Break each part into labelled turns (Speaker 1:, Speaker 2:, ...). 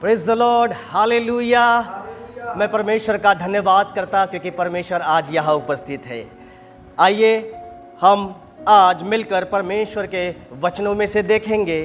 Speaker 1: Praise the Lord, hallelujah. मैं परमेश्वर का धन्यवाद करता क्योंकि परमेश्वर आज यहाँ उपस्थित है। आइए हम आज मिलकर परमेश्वर के वचनों में से देखेंगे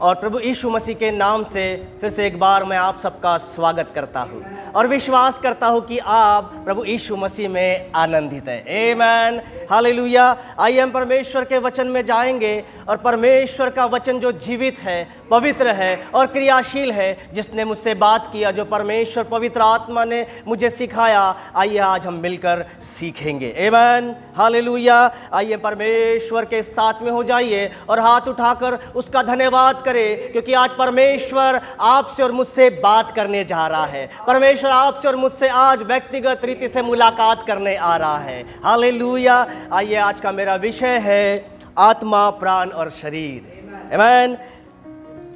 Speaker 1: और प्रभु यीशु मसीह के नाम से फिर से एक बार मैं आप सबका स्वागत करता हूँ और विश्वास करता हूँ कि आप प्रभु यीशु मसीह में आनंदित हैं। आमेन, हालेलुया। आइए हम परमेश्वर के वचन में जाएंगे और परमेश्वर का वचन जो जीवित है, पवित्र है और क्रियाशील है, जिसने मुझसे बात किया, जो परमेश्वर पवित्र आत्मा ने मुझे सिखाया, आइए आज हम मिलकर सीखेंगे। आमेन, हालेलुया। आइए परमेश्वर के साथ में हो जाइए और हाथ उठाकर उसका धन्यवाद करें क्योंकि आज परमेश्वर आपसे और मुझसे बात करने जा रहा है। परमेश्वर आपसे और मुझसे आज व्यक्तिगत रीति से मुलाकात करने आ रहा है। हालेलुया। आइए आज का मेरा विषय है आत्मा, प्राण और शरीर। आमेन।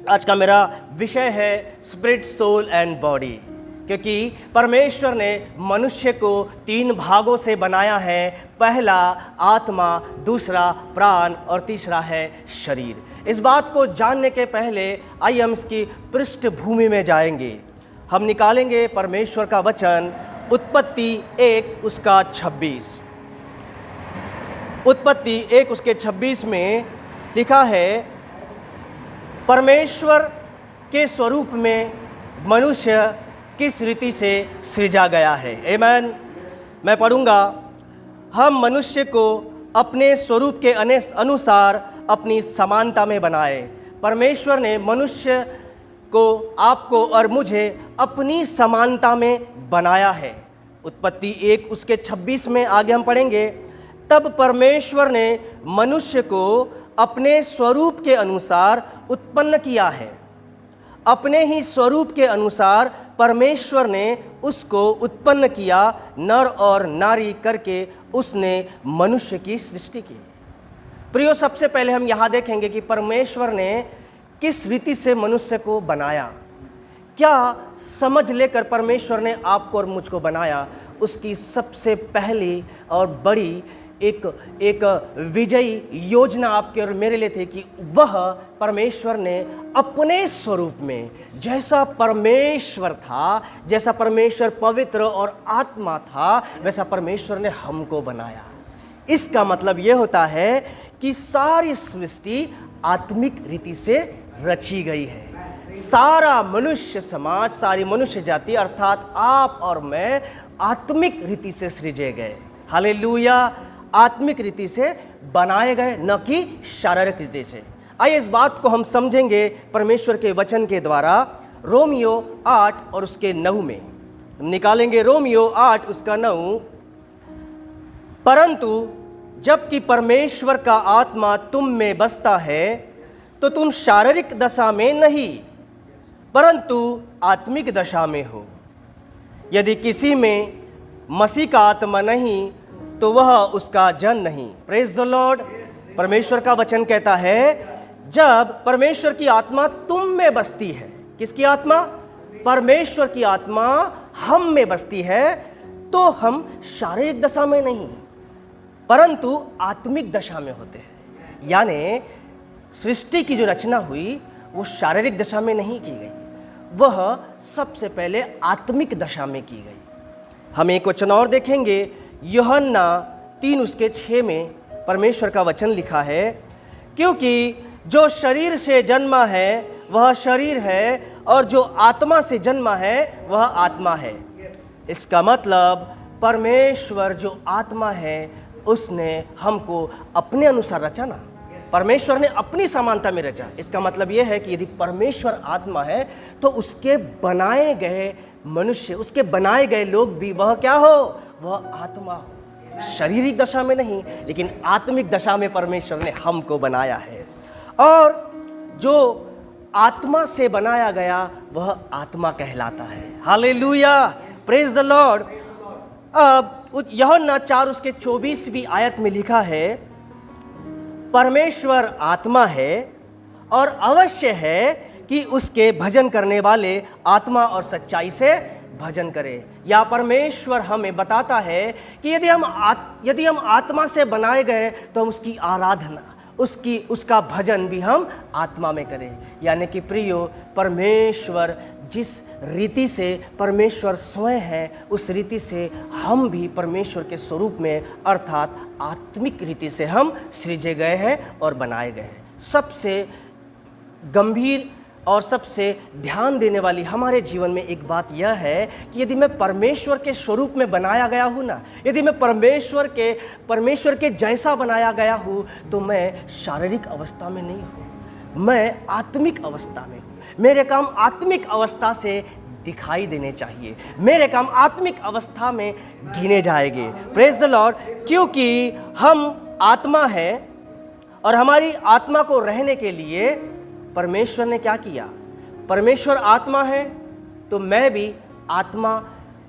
Speaker 1: आज का मेरा विषय है स्पिरिट, सोल एंड बॉडी, क्योंकि परमेश्वर ने मनुष्य को 3 भागों से बनाया है। पहला आत्मा, दूसरा प्राण और तीसरा है शरीर। इस बात को जानने के पहले आइए हम इसकी पृष्ठभूमि में जाएंगे। हम निकालेंगे परमेश्वर का वचन उत्पत्ति 1 उसका 26। उत्पत्ति 1 उसके 26 में लिखा है, परमेश्वर के स्वरूप में मनुष्य किस रीति से सृजा गया है। आमेन। मैं पढ़ूंगा, हम मनुष्य को अपने स्वरूप के अनुसार अपनी समानता में बनाए। परमेश्वर ने मनुष्य को, आपको और मुझे अपनी समानता में बनाया है। उत्पत्ति 1 उसके 26 में आगे हम पढ़ेंगे, तब परमेश्वर ने मनुष्य को अपने स्वरूप के अनुसार उत्पन्न किया है। अपने ही स्वरूप के अनुसार परमेश्वर ने उसको उत्पन्न किया, नर और नारी करके उसने मनुष्य की सृष्टि की। प्रियो, सबसे पहले हम यहाँ देखेंगे कि परमेश्वर ने किस रीति से मनुष्य को बनाया। क्या समझ लेकर परमेश्वर ने आपको और मुझको बनाया, उसकी सबसे पहली और बड़ी एक विजयी योजना आपके और मेरे लिए थी कि वह परमेश्वर ने अपने स्वरूप में, जैसा परमेश्वर था, जैसा परमेश्वर पवित्र और आत्मा था, वैसा परमेश्वर ने हमको बनाया। इसका मतलब यह होता है कि सारी सृष्टि आत्मिक रीति से रची गई है। सारा मनुष्य समाज, सारी मनुष्य जाति अर्थात आप और मैं आत्मिक रीति से सृजे गए। हालेलुया। आत्मिक रीति से बनाए गए, न कि शारीरिक रीति से। आइए इस बात को हम समझेंगे परमेश्वर के वचन के द्वारा। रोमियो 8 और उसके 9 में निकालेंगे। रोमियो 8 उसका 9, परंतु जबकि परमेश्वर का आत्मा तुम में बसता है तो तुम शारीरिक दशा में नहीं परंतु आत्मिक दशा में हो। यदि किसी में मसीह का आत्मा नहीं तो वह उसका जन नहीं। Praise the Lord. परमेश्वर का वचन कहता है, जब परमेश्वर की आत्मा तुम में बसती है, किसकी आत्मा? परमेश्वर की आत्मा हम में बसती है, तो हम शारीरिक दशा में नहीं परंतु आत्मिक दशा में होते हैं। यानी सृष्टि की जो रचना हुई वो शारीरिक दशा में नहीं की गई, वह सबसे पहले आत्मिक दशा में की गई। हम एक वचन और देखेंगे, यूहन्ना 3 उसके 6 में परमेश्वर का वचन लिखा है, क्योंकि जो शरीर से जन्मा है वह शरीर है और जो आत्मा से जन्मा है वह आत्मा है। इसका मतलब परमेश्वर जो आत्मा है उसने हमको अपने अनुसार रचा ना। परमेश्वर ने अपनी समानता में रचा। इसका मतलब यह है कि यदि परमेश्वर आत्मा है तो उसके बनाए गए मनुष्य, उसके बनाए गए लोग भी वह क्या हो? वह आत्मा हो। शारीरिक दशा में नहीं लेकिन आत्मिक दशा में परमेश्वर ने हमको बनाया है। और जो आत्मा से बनाया गया वह आत्मा कहलाता है। Hallelujah, praise the Lord. अब यूहन्ना 4 उसके 24वीं आयत में लिखा है, परमेश्वर आत्मा है और अवश्य है कि उसके भजन करने वाले आत्मा और सच्चाई से भजन करें। या परमेश्वर हमें बताता है कि यदि हम आत्मा से बनाए गए तो हम उसकी आराधना उसका भजन भी हम आत्मा में करें। यानी कि प्रियो, परमेश्वर जिस रीति से परमेश्वर स्वयं है, उस रीति से हम भी परमेश्वर के स्वरूप में अर्थात आत्मिक रीति से हम सृजे गए हैं और बनाए गए हैं। सबसे गंभीर और सबसे ध्यान देने वाली हमारे जीवन में एक बात यह है कि यदि मैं परमेश्वर के स्वरूप में बनाया गया हूँ ना, यदि मैं परमेश्वर के जैसा बनाया गया हूँ, तो मैं शारीरिक अवस्था में नहीं हूँ, मैं आत्मिक अवस्था में हूँ। मेरे काम आत्मिक अवस्था से दिखाई देने चाहिए, मेरे काम आत्मिक अवस्था में गिने जाएंगे। Praise the Lord. क्योंकि हम आत्मा है और हमारी आत्मा को रहने के लिए परमेश्वर ने क्या किया? परमेश्वर आत्मा है, तो मैं भी आत्मा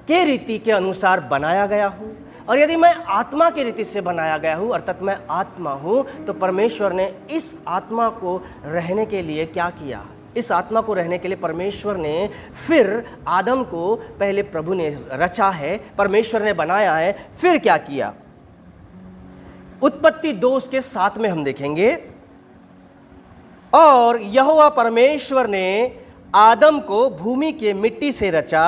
Speaker 1: के रीति के अनुसार बनाया गया हूँ। और यदि मैं आत्मा की रीति से बनाया गया हूँ, अर्थात मैं आत्मा हूँ, तो परमेश्वर ने इस आत्मा को रहने के लिए क्या किया? इस आत्मा को रहने के लिए परमेश्वर ने फिर आदम को पहले प्रभु ने रचा है, परमेश्वर ने बनाया है, फिर क्या किया? उत्पत्ति 2:7 में हम देखेंगे, और यहोवा परमेश्वर ने आदम को भूमि के मिट्टी से रचा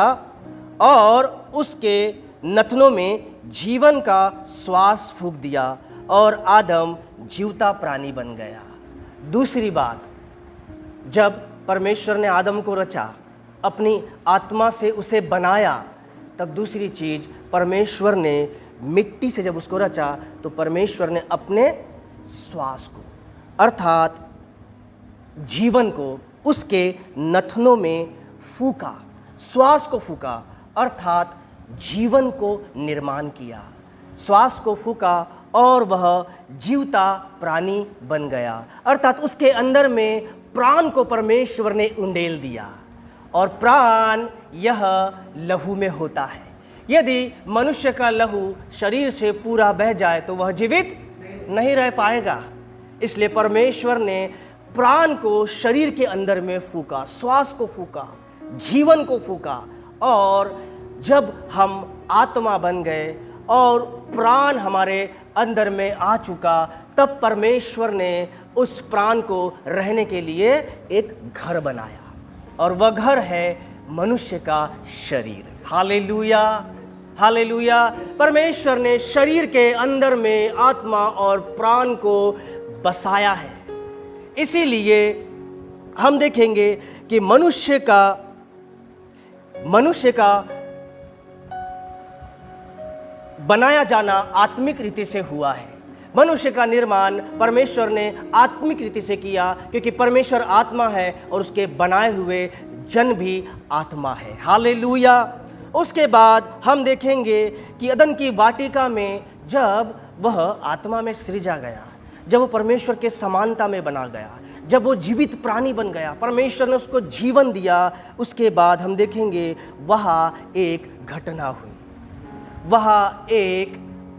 Speaker 1: और उसके नथनों में जीवन का श्वास फूंक दिया और आदम जीवता प्राणी बन गया। दूसरी बात, जब परमेश्वर ने आदम को रचा, अपनी आत्मा से उसे बनाया, तब दूसरी चीज, परमेश्वर ने मिट्टी से जब उसको रचा, तो परमेश्वर ने अपने श्वास को अर्थात जीवन को उसके नथनों में फूका, श्वास को फूका, अर्थात जीवन को निर्माण किया, श्वास को फूका और वह जीवता प्राणी बन गया। अर्थात उसके अंदर में प्राण को परमेश्वर ने उंडेल दिया, और प्राण यह लहू में होता है। यदि मनुष्य का लहू शरीर से पूरा बह जाए तो वह जीवित नहीं रह पाएगा। इसलिए परमेश्वर ने प्राण को शरीर के अंदर में फूका, श्वास को फूका, जीवन को फूका, और जब हम आत्मा बन गए और प्राण हमारे अंदर में आ चुका, तब परमेश्वर ने उस प्राण को रहने के लिए एक घर बनाया, और वह घर है मनुष्य का शरीर। Hallelujah, hallelujah. परमेश्वर ने शरीर के अंदर में आत्मा और प्राण को बसाया है। इसीलिए हम देखेंगे कि मनुष्य का बनाया जाना आत्मिक रीति से हुआ है। मनुष्य का निर्माण परमेश्वर ने आत्मिक रीति से किया, क्योंकि परमेश्वर आत्मा है और उसके बनाए हुए जन भी आत्मा है। हालेलुया। उसके बाद हम देखेंगे कि अदन की वाटिका में जब वह आत्मा में सृजा गया, जब वो परमेश्वर के समानता में बना गया, जब वो जीवित प्राणी बन गया, परमेश्वर ने उसको जीवन दिया, उसके बाद हम देखेंगे वहाँ एक घटना हुई, वहाँ एक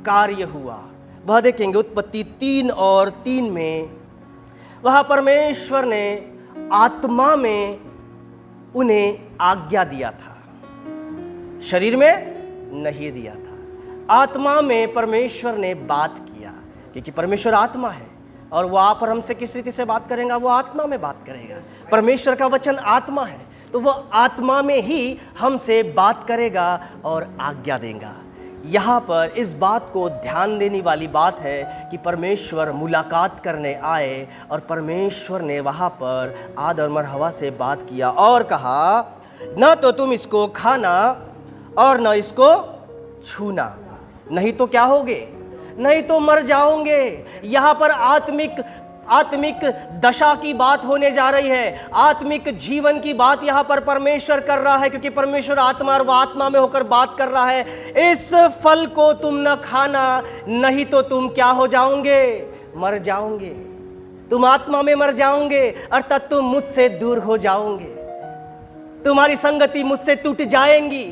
Speaker 1: कार्य हुआ। वह देखेंगे उत्पत्ति 3:3 में, वहाँ परमेश्वर ने आत्मा में उन्हें आज्ञा दिया था, शरीर में नहीं दिया था। आत्मा में परमेश्वर ने बात किया, क्योंकि परमेश्वर आत्मा है, और वो आप और हमसे किस रीति से बात करेगा? वो आत्मा में बात करेगा। परमेश्वर का वचन आत्मा है, तो वो आत्मा में ही हमसे बात करेगा और आज्ञा देगा। यहाँ पर इस बात को ध्यान देने वाली बात है कि परमेश्वर मुलाकात करने आए, और परमेश्वर ने वहाँ पर आदम और हवा से बात किया और कहा, न तो तुम इसको खाना और न इसको छूना, नहीं तो क्या होगे? नहीं तो मर जाओगे। यहाँ पर आत्मिक दशा की बात होने जा रही है, आत्मिक जीवन की बात यहाँ पर परमेश्वर कर रहा है, क्योंकि परमेश्वर आत्मा और वह आत्मा में होकर बात कर रहा है। इस फल को तुम न खाना, नहीं तो तुम क्या हो जाओगे? मर जाओगे। तुम आत्मा में मर जाओगे, अर्थात तुम मुझसे दूर हो जाओगे, तुम्हारी संगति मुझसे टूट जाएंगी।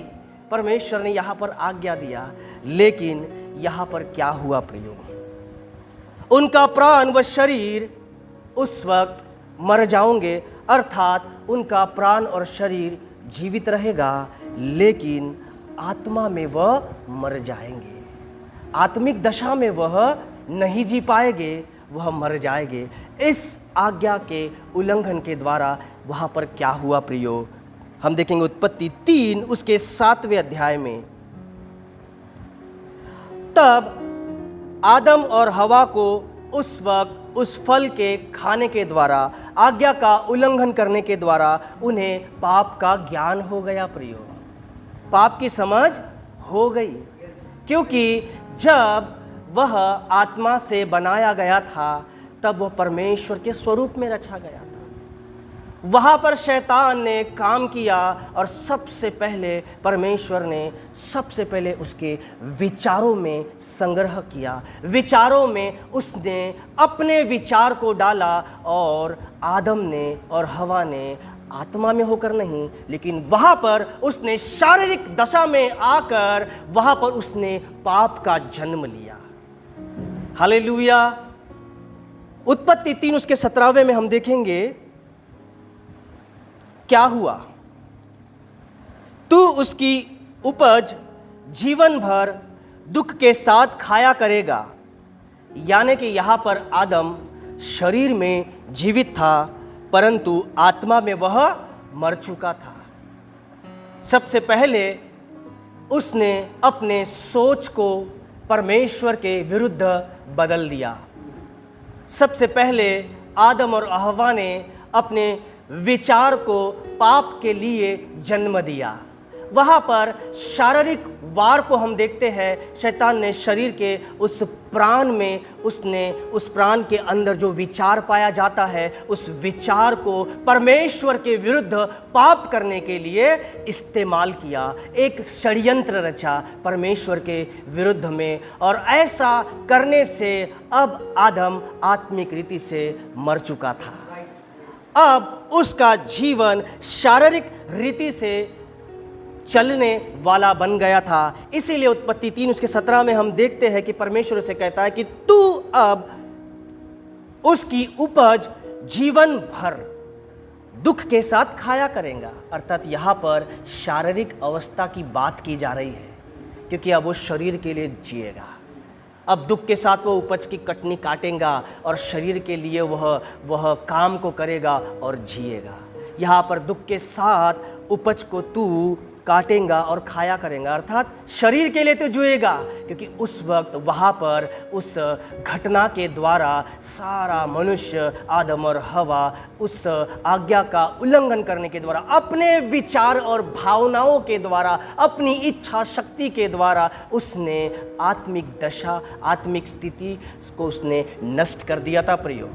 Speaker 1: परमेश्वर ने यहाँ पर आज्ञा दिया, लेकिन यहाँ पर क्या हुआ प्रियो? उनका प्राण व शरीर उस वक्त मर जाओगे, अर्थात उनका प्राण और शरीर जीवित रहेगा, लेकिन आत्मा में वह मर जाएंगे। आत्मिक दशा में वह नहीं जी पाएंगे, वह मर जाएंगे। इस आज्ञा के उल्लंघन के द्वारा वहाँ पर क्या हुआ प्रियो, हम देखेंगे उत्पत्ति 3 उसके 7वें अध्याय में। तब आदम और हवा को उस वक्त उस फल के खाने के द्वारा, आज्ञा का उल्लंघन करने के द्वारा उन्हें पाप का ज्ञान हो गया प्रियो, पाप की समझ हो गई। क्योंकि जब वह आत्मा से बनाया गया था तब वह परमेश्वर के स्वरूप में रचा गया था। वहाँ पर शैतान ने काम किया और सबसे पहले परमेश्वर ने सबसे पहले उसके विचारों में संग्रह किया, विचारों में उसने अपने विचार को डाला और आदम ने और हवा ने आत्मा में होकर नहीं, लेकिन वहाँ पर उसने शारीरिक दशा में आकर वहाँ पर उसने पाप का जन्म लिया। हालेलुया। उत्पत्ति 3 उसके 17वें में हम देखेंगे क्या हुआ। तू उसकी उपज जीवन भर दुख के साथ खाया करेगा। यानी कि यहाँ पर आदम शरीर में जीवित था परंतु आत्मा में वह मर चुका था। सबसे पहले उसने अपने सोच को परमेश्वर के विरुद्ध बदल दिया। सबसे पहले आदम और हवा ने अपने विचार को पाप के लिए जन्म दिया। वहाँ पर शारीरिक वार को हम देखते हैं। शैतान ने शरीर के उस प्राण में उसने उस प्राण के अंदर जो विचार पाया जाता है उस विचार को परमेश्वर के विरुद्ध पाप करने के लिए इस्तेमाल किया, एक षड्यंत्र रचा परमेश्वर के विरुद्ध में। और ऐसा करने से अब आदम आत्मिक रीति से मर चुका था। अब उसका जीवन शारीरिक रीति से चलने वाला बन गया था। इसीलिए उत्पत्ति 3 उसके 17 में हम देखते हैं कि परमेश्वर उसे कहता है कि तू अब उसकी उपज जीवन भर दुख के साथ खाया करेगा। अर्थात यहाँ पर शारीरिक अवस्था की बात की जा रही है, क्योंकि अब वो शरीर के लिए जिएगा। अब दुख के साथ वो उपज की कटनी काटेगा और शरीर के लिए वह काम को करेगा और जिएगा। यहाँ पर दुख के साथ उपज को तू काटेगा और खाया करेगा, अर्थात शरीर के लिए तो जिएगा। क्योंकि उस वक्त वहाँ पर उस घटना के द्वारा सारा मनुष्य आदम और हवा उस आज्ञा का उल्लंघन करने के द्वारा, अपने विचार और भावनाओं के द्वारा, अपनी इच्छा शक्ति के द्वारा उसने आत्मिक दशा, आत्मिक स्थिति को उसने नष्ट कर दिया था प्रियो।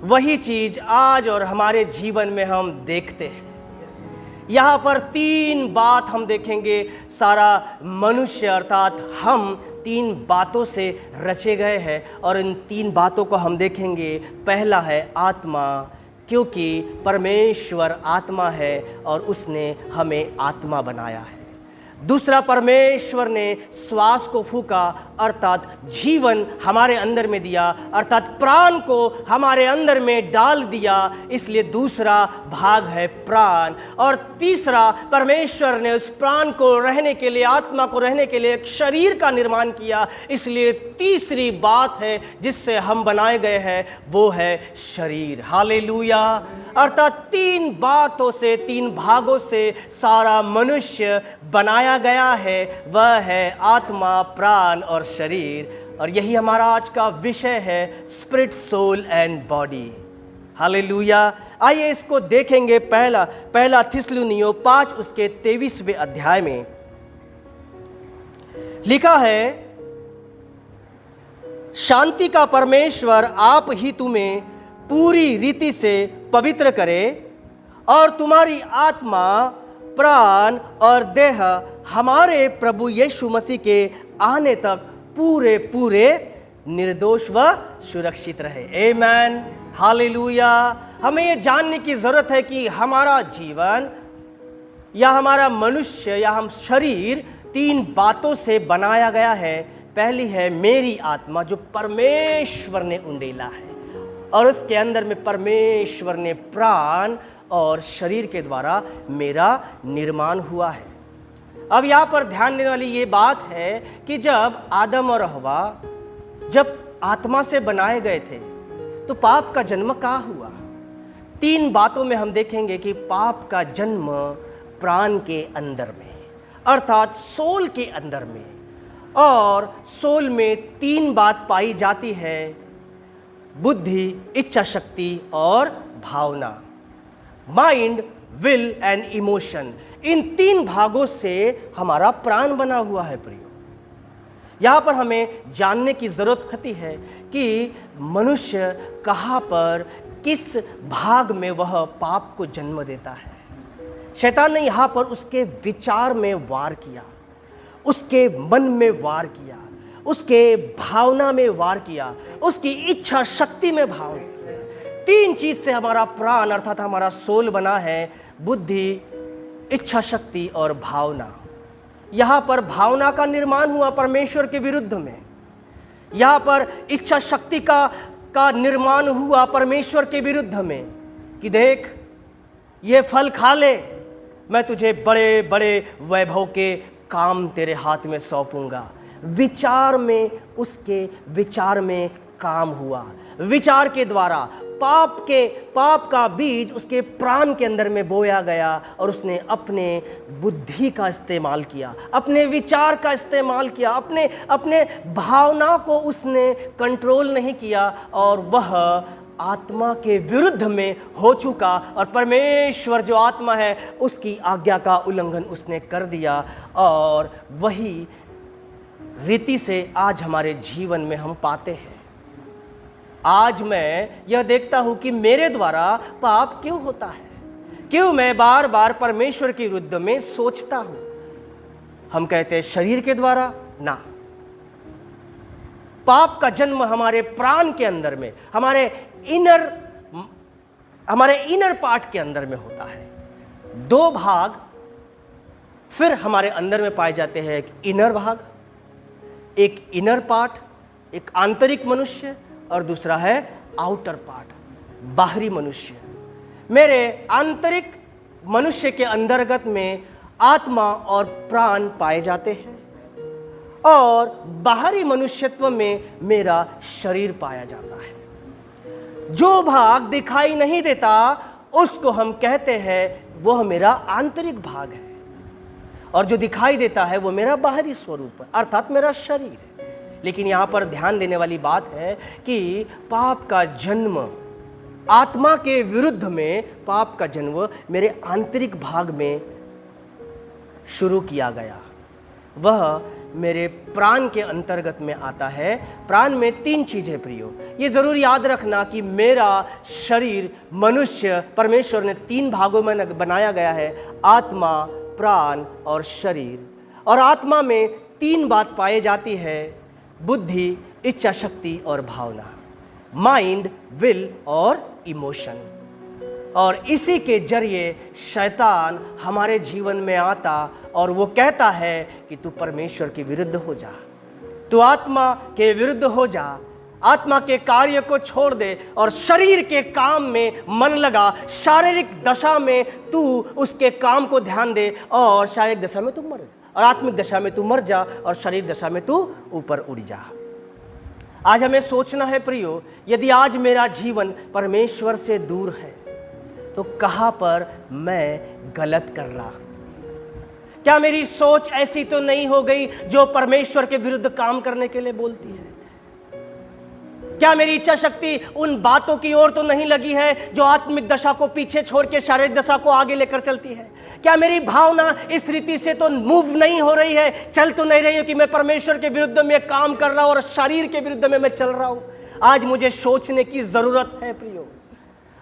Speaker 1: वही चीज़ आज और हमारे जीवन में हम देखते हैं। यहाँ पर 3 बात हम देखेंगे। सारा मनुष्य अर्थात हम 3 बातों से रचे गए हैं और इन 3 बातों को हम देखेंगे। पहला है आत्मा, क्योंकि परमेश्वर आत्मा है और उसने हमें आत्मा बनाया है। दूसरा, परमेश्वर ने श्वास को फूका अर्थात जीवन हमारे अंदर में दिया, अर्थात प्राण को हमारे अंदर में डाल दिया, इसलिए दूसरा भाग है प्राण। और तीसरा, परमेश्वर ने उस प्राण को रहने के लिए, आत्मा को रहने के लिए एक शरीर का निर्माण किया। इसलिए तीसरी बात है जिससे हम बनाए गए हैं वो है शरीर। हालेलुया। अर्थात 3 बातों से, 3 भागों से सारा मनुष्य बनाया गया है, वह है आत्मा, प्राण और शरीर। और यही हमारा आज का विषय है, spirit, soul and body. Hallelujah. आइए इसको देखेंगे। पहला थिस्सलुनीयों 5 उसके 23वें अध्याय में लिखा है, शांति का परमेश्वर आप ही तुम्हें पूरी रीति से पवित्र करे और तुम्हारी आत्मा, प्राण और देह हमारे प्रभु यीशु मसीह के आने तक पूरे पूरे निर्दोष व सुरक्षित रहे। आमीन। हालेलुया। हमें ये जानने की ज़रूरत है कि हमारा जीवन या हमारा मनुष्य या हम शरीर 3 बातों से बनाया गया है। पहली है मेरी आत्मा, जो परमेश्वर ने उंडेला है, और उसके अंदर में परमेश्वर ने प्राण और शरीर के द्वारा मेरा निर्माण हुआ है। अब यहाँ पर ध्यान देने वाली ये बात है कि जब आदम और हवा जब आत्मा से बनाए गए थे, तो पाप का जन्म कहाँ हुआ? 3 बातों में हम देखेंगे कि पाप का जन्म प्राण के अंदर में, अर्थात सोल के अंदर में। और सोल में 3 बात पाई जाती है: बुद्धि, इच्छा शक्ति और भावना। Mind, will and emotion. इन 3 भागों से हमारा प्राण बना हुआ है प्रियो। यहाँ पर हमें जानने की ज़रूरत होती है कि मनुष्य कहाँ पर, किस भाग में वह पाप को जन्म देता है। शैतान ने यहाँ पर उसके विचार में वार किया, उसके मन में वार किया, उसके भावना में वार किया, उसकी इच्छा शक्ति में भाव किया। 3 चीज़ से हमारा प्राण अर्थात हमारा सोल बना है: बुद्धि, इच्छा शक्ति और भावना। यहाँ पर भावना का निर्माण हुआ परमेश्वर के विरुद्ध में। यहाँ पर इच्छा शक्ति का निर्माण हुआ परमेश्वर के विरुद्ध में कि देख, ये फल खा ले, मैं तुझे बड़े बड़े वैभव के काम तेरे हाथ में सौंपूंगा। विचार में, उसके विचार में काम हुआ। विचार के द्वारा पाप का बीज उसके प्राण के अंदर में बोया गया और उसने अपने बुद्धि का इस्तेमाल किया, अपने विचार का इस्तेमाल किया, अपने भावना को उसने कंट्रोल नहीं किया और वह आत्मा के विरुद्ध में हो चुका और परमेश्वर जो आत्मा है उसकी आज्ञा का उल्लंघन उसने कर दिया। और वही रीति से आज हमारे जीवन में हम पाते हैं। आज मैं यह देखता हूं कि मेरे द्वारा पाप क्यों होता है, क्यों मैं बार बार परमेश्वर के विरुद्ध में सोचता हूं। हम कहते हैं शरीर के द्वारा, ना, पाप का जन्म हमारे प्राण के अंदर में, हमारे इनर पार्ट के अंदर में होता है। 2 भाग फिर हमारे अंदर में पाए जाते हैं, एक इनर भाग, एक इनर पार्ट, एक आंतरिक मनुष्य, और दूसरा है आउटर पार्ट, बाहरी मनुष्य। मेरे आंतरिक मनुष्य के अंतर्गत में आत्मा और प्राण पाए जाते हैं और बाहरी मनुष्यत्व में मेरा शरीर पाया जाता है। जो भाग दिखाई नहीं देता उसको हम कहते हैं वह मेरा आंतरिक भाग है, और जो दिखाई देता है वो मेरा बाहरी स्वरूप है, अर्थात मेरा शरीर है। लेकिन यहाँ पर ध्यान देने वाली बात है कि पाप का जन्म आत्मा के विरुद्ध में, पाप का जन्म मेरे आंतरिक भाग में शुरू किया गया। वह मेरे प्राण के अंतर्गत में आता है। प्राण में 3 चीज़ें प्रियो, ये ज़रूर याद रखना कि मेरा शरीर, मनुष्य, परमेश्वर ने 3 भागों में बनाया गया है: आत्मा, प्राण और शरीर। और आत्मा में 3 बात पाई जाती है: बुद्धि, इच्छा शक्ति और भावना, माइंड, विल और इमोशन। और इसी के जरिए शैतान हमारे जीवन में आता और वो कहता है कि तू परमेश्वर के विरुद्ध हो जा, तू आत्मा के विरुद्ध हो जा, आत्मा के कार्य को छोड़ दे और शरीर के काम में मन लगा। शारीरिक दशा में तू उसके काम को ध्यान दे और शारीरिक दशा में तू मर, और आत्मिक दशा में तू मर जा और शरीर दशा में तू ऊपर उड़ जा। आज हमें सोचना है प्रियो, यदि आज मेरा जीवन परमेश्वर से दूर है तो कहाँ पर मैं गलत कर रहा हूँ? क्या मेरी सोच ऐसी तो नहीं हो गई जो परमेश्वर के विरुद्ध काम करने के लिए बोलती है? क्या मेरी इच्छा शक्ति उन बातों की ओर तो नहीं लगी है जो आत्मिक दशा को पीछे छोड़ के शारीरिक दशा को आगे लेकर चलती है? क्या मेरी भावना इस रीति से तो मूव नहीं हो रही है, चल तो नहीं रही है कि मैं परमेश्वर के विरुद्ध में काम कर रहा हूं और शरीर के विरुद्ध में मैं चल रहा हूं? आज मुझे सोचने की जरूरत है प्रियो।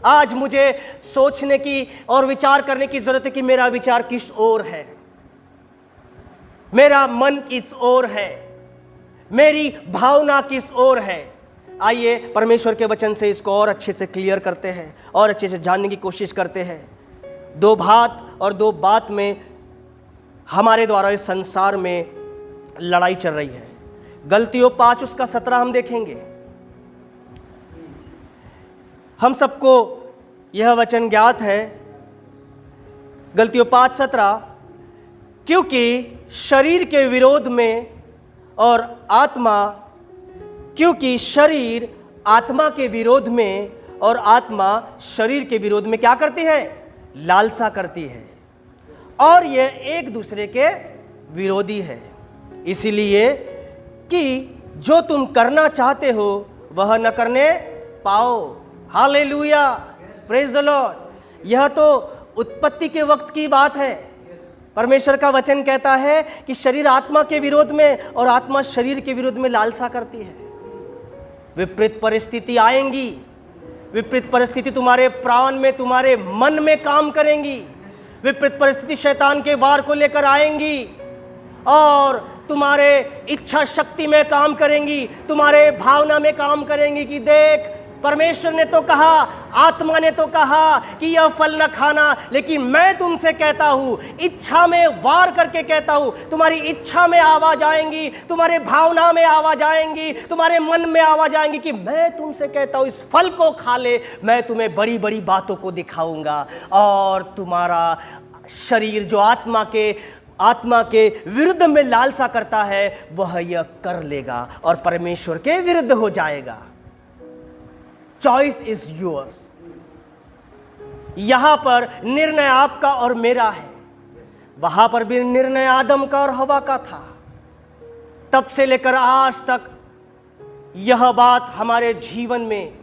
Speaker 1: आज मुझे सोचने की और विचार करने की जरूरत है कि मेरा विचार किस ओर है, मेरा मन किस ओर है, मेरी भावना किस ओर है। आइए परमेश्वर के वचन से इसको और अच्छे से क्लियर करते हैं और अच्छे से जानने की कोशिश करते हैं। 2 बात में हमारे द्वारा इस संसार में लड़ाई चल रही है। गलतियों 5:17 हम देखेंगे। हम सबको यह वचन ज्ञात है, गलतियों 5:17, क्योंकि शरीर के विरोध में और आत्मा क्योंकि शरीर आत्मा के विरोध में और आत्मा शरीर के विरोध में क्या करती है? लालसा करती है, और यह एक दूसरे के विरोधी है, इसलिए कि जो तुम करना चाहते हो वह न करने पाओ। Hallelujah, praise the Lord. यह तो उत्पत्ति के वक्त की बात है। परमेश्वर का वचन कहता है कि शरीर आत्मा के विरोध में और आत्मा शरीर के विरोध में लालसा करती है। विपरीत परिस्थिति आएंगी, विपरीत परिस्थिति तुम्हारे प्राण में, तुम्हारे मन में काम करेंगी। विपरीत परिस्थिति शैतान के वार को लेकर आएंगी और तुम्हारे इच्छा शक्ति में काम करेंगी, तुम्हारे भावना में काम करेंगी कि देख, परमेश्वर ने तो कहा, आत्मा ने तो कहा कि यह फल न खाना, लेकिन मैं तुमसे कहता हूं, इच्छा में वार करके कहता हूं। तुम्हारी इच्छा में आवाज आएंगी, तुम्हारे भावना में आवाज आएंगी, तुम्हारे मन में आवाज आएंगी कि मैं तुमसे कहता हूं इस फल को खा ले, मैं तुम्हें बड़ी बड़ी बातों को दिखाऊंगा। और तुम्हारा शरीर जो आत्मा के विरुद्ध में लालसा करता है वह यह कर लेगा और परमेश्वर के विरुद्ध हो जाएगा। Choice is yours. यहां पर निर्णय आपका और मेरा है। वहां पर भी निर्णय आदम का और हवा का था। तब से लेकर आज तक यह बात हमारे जीवन में,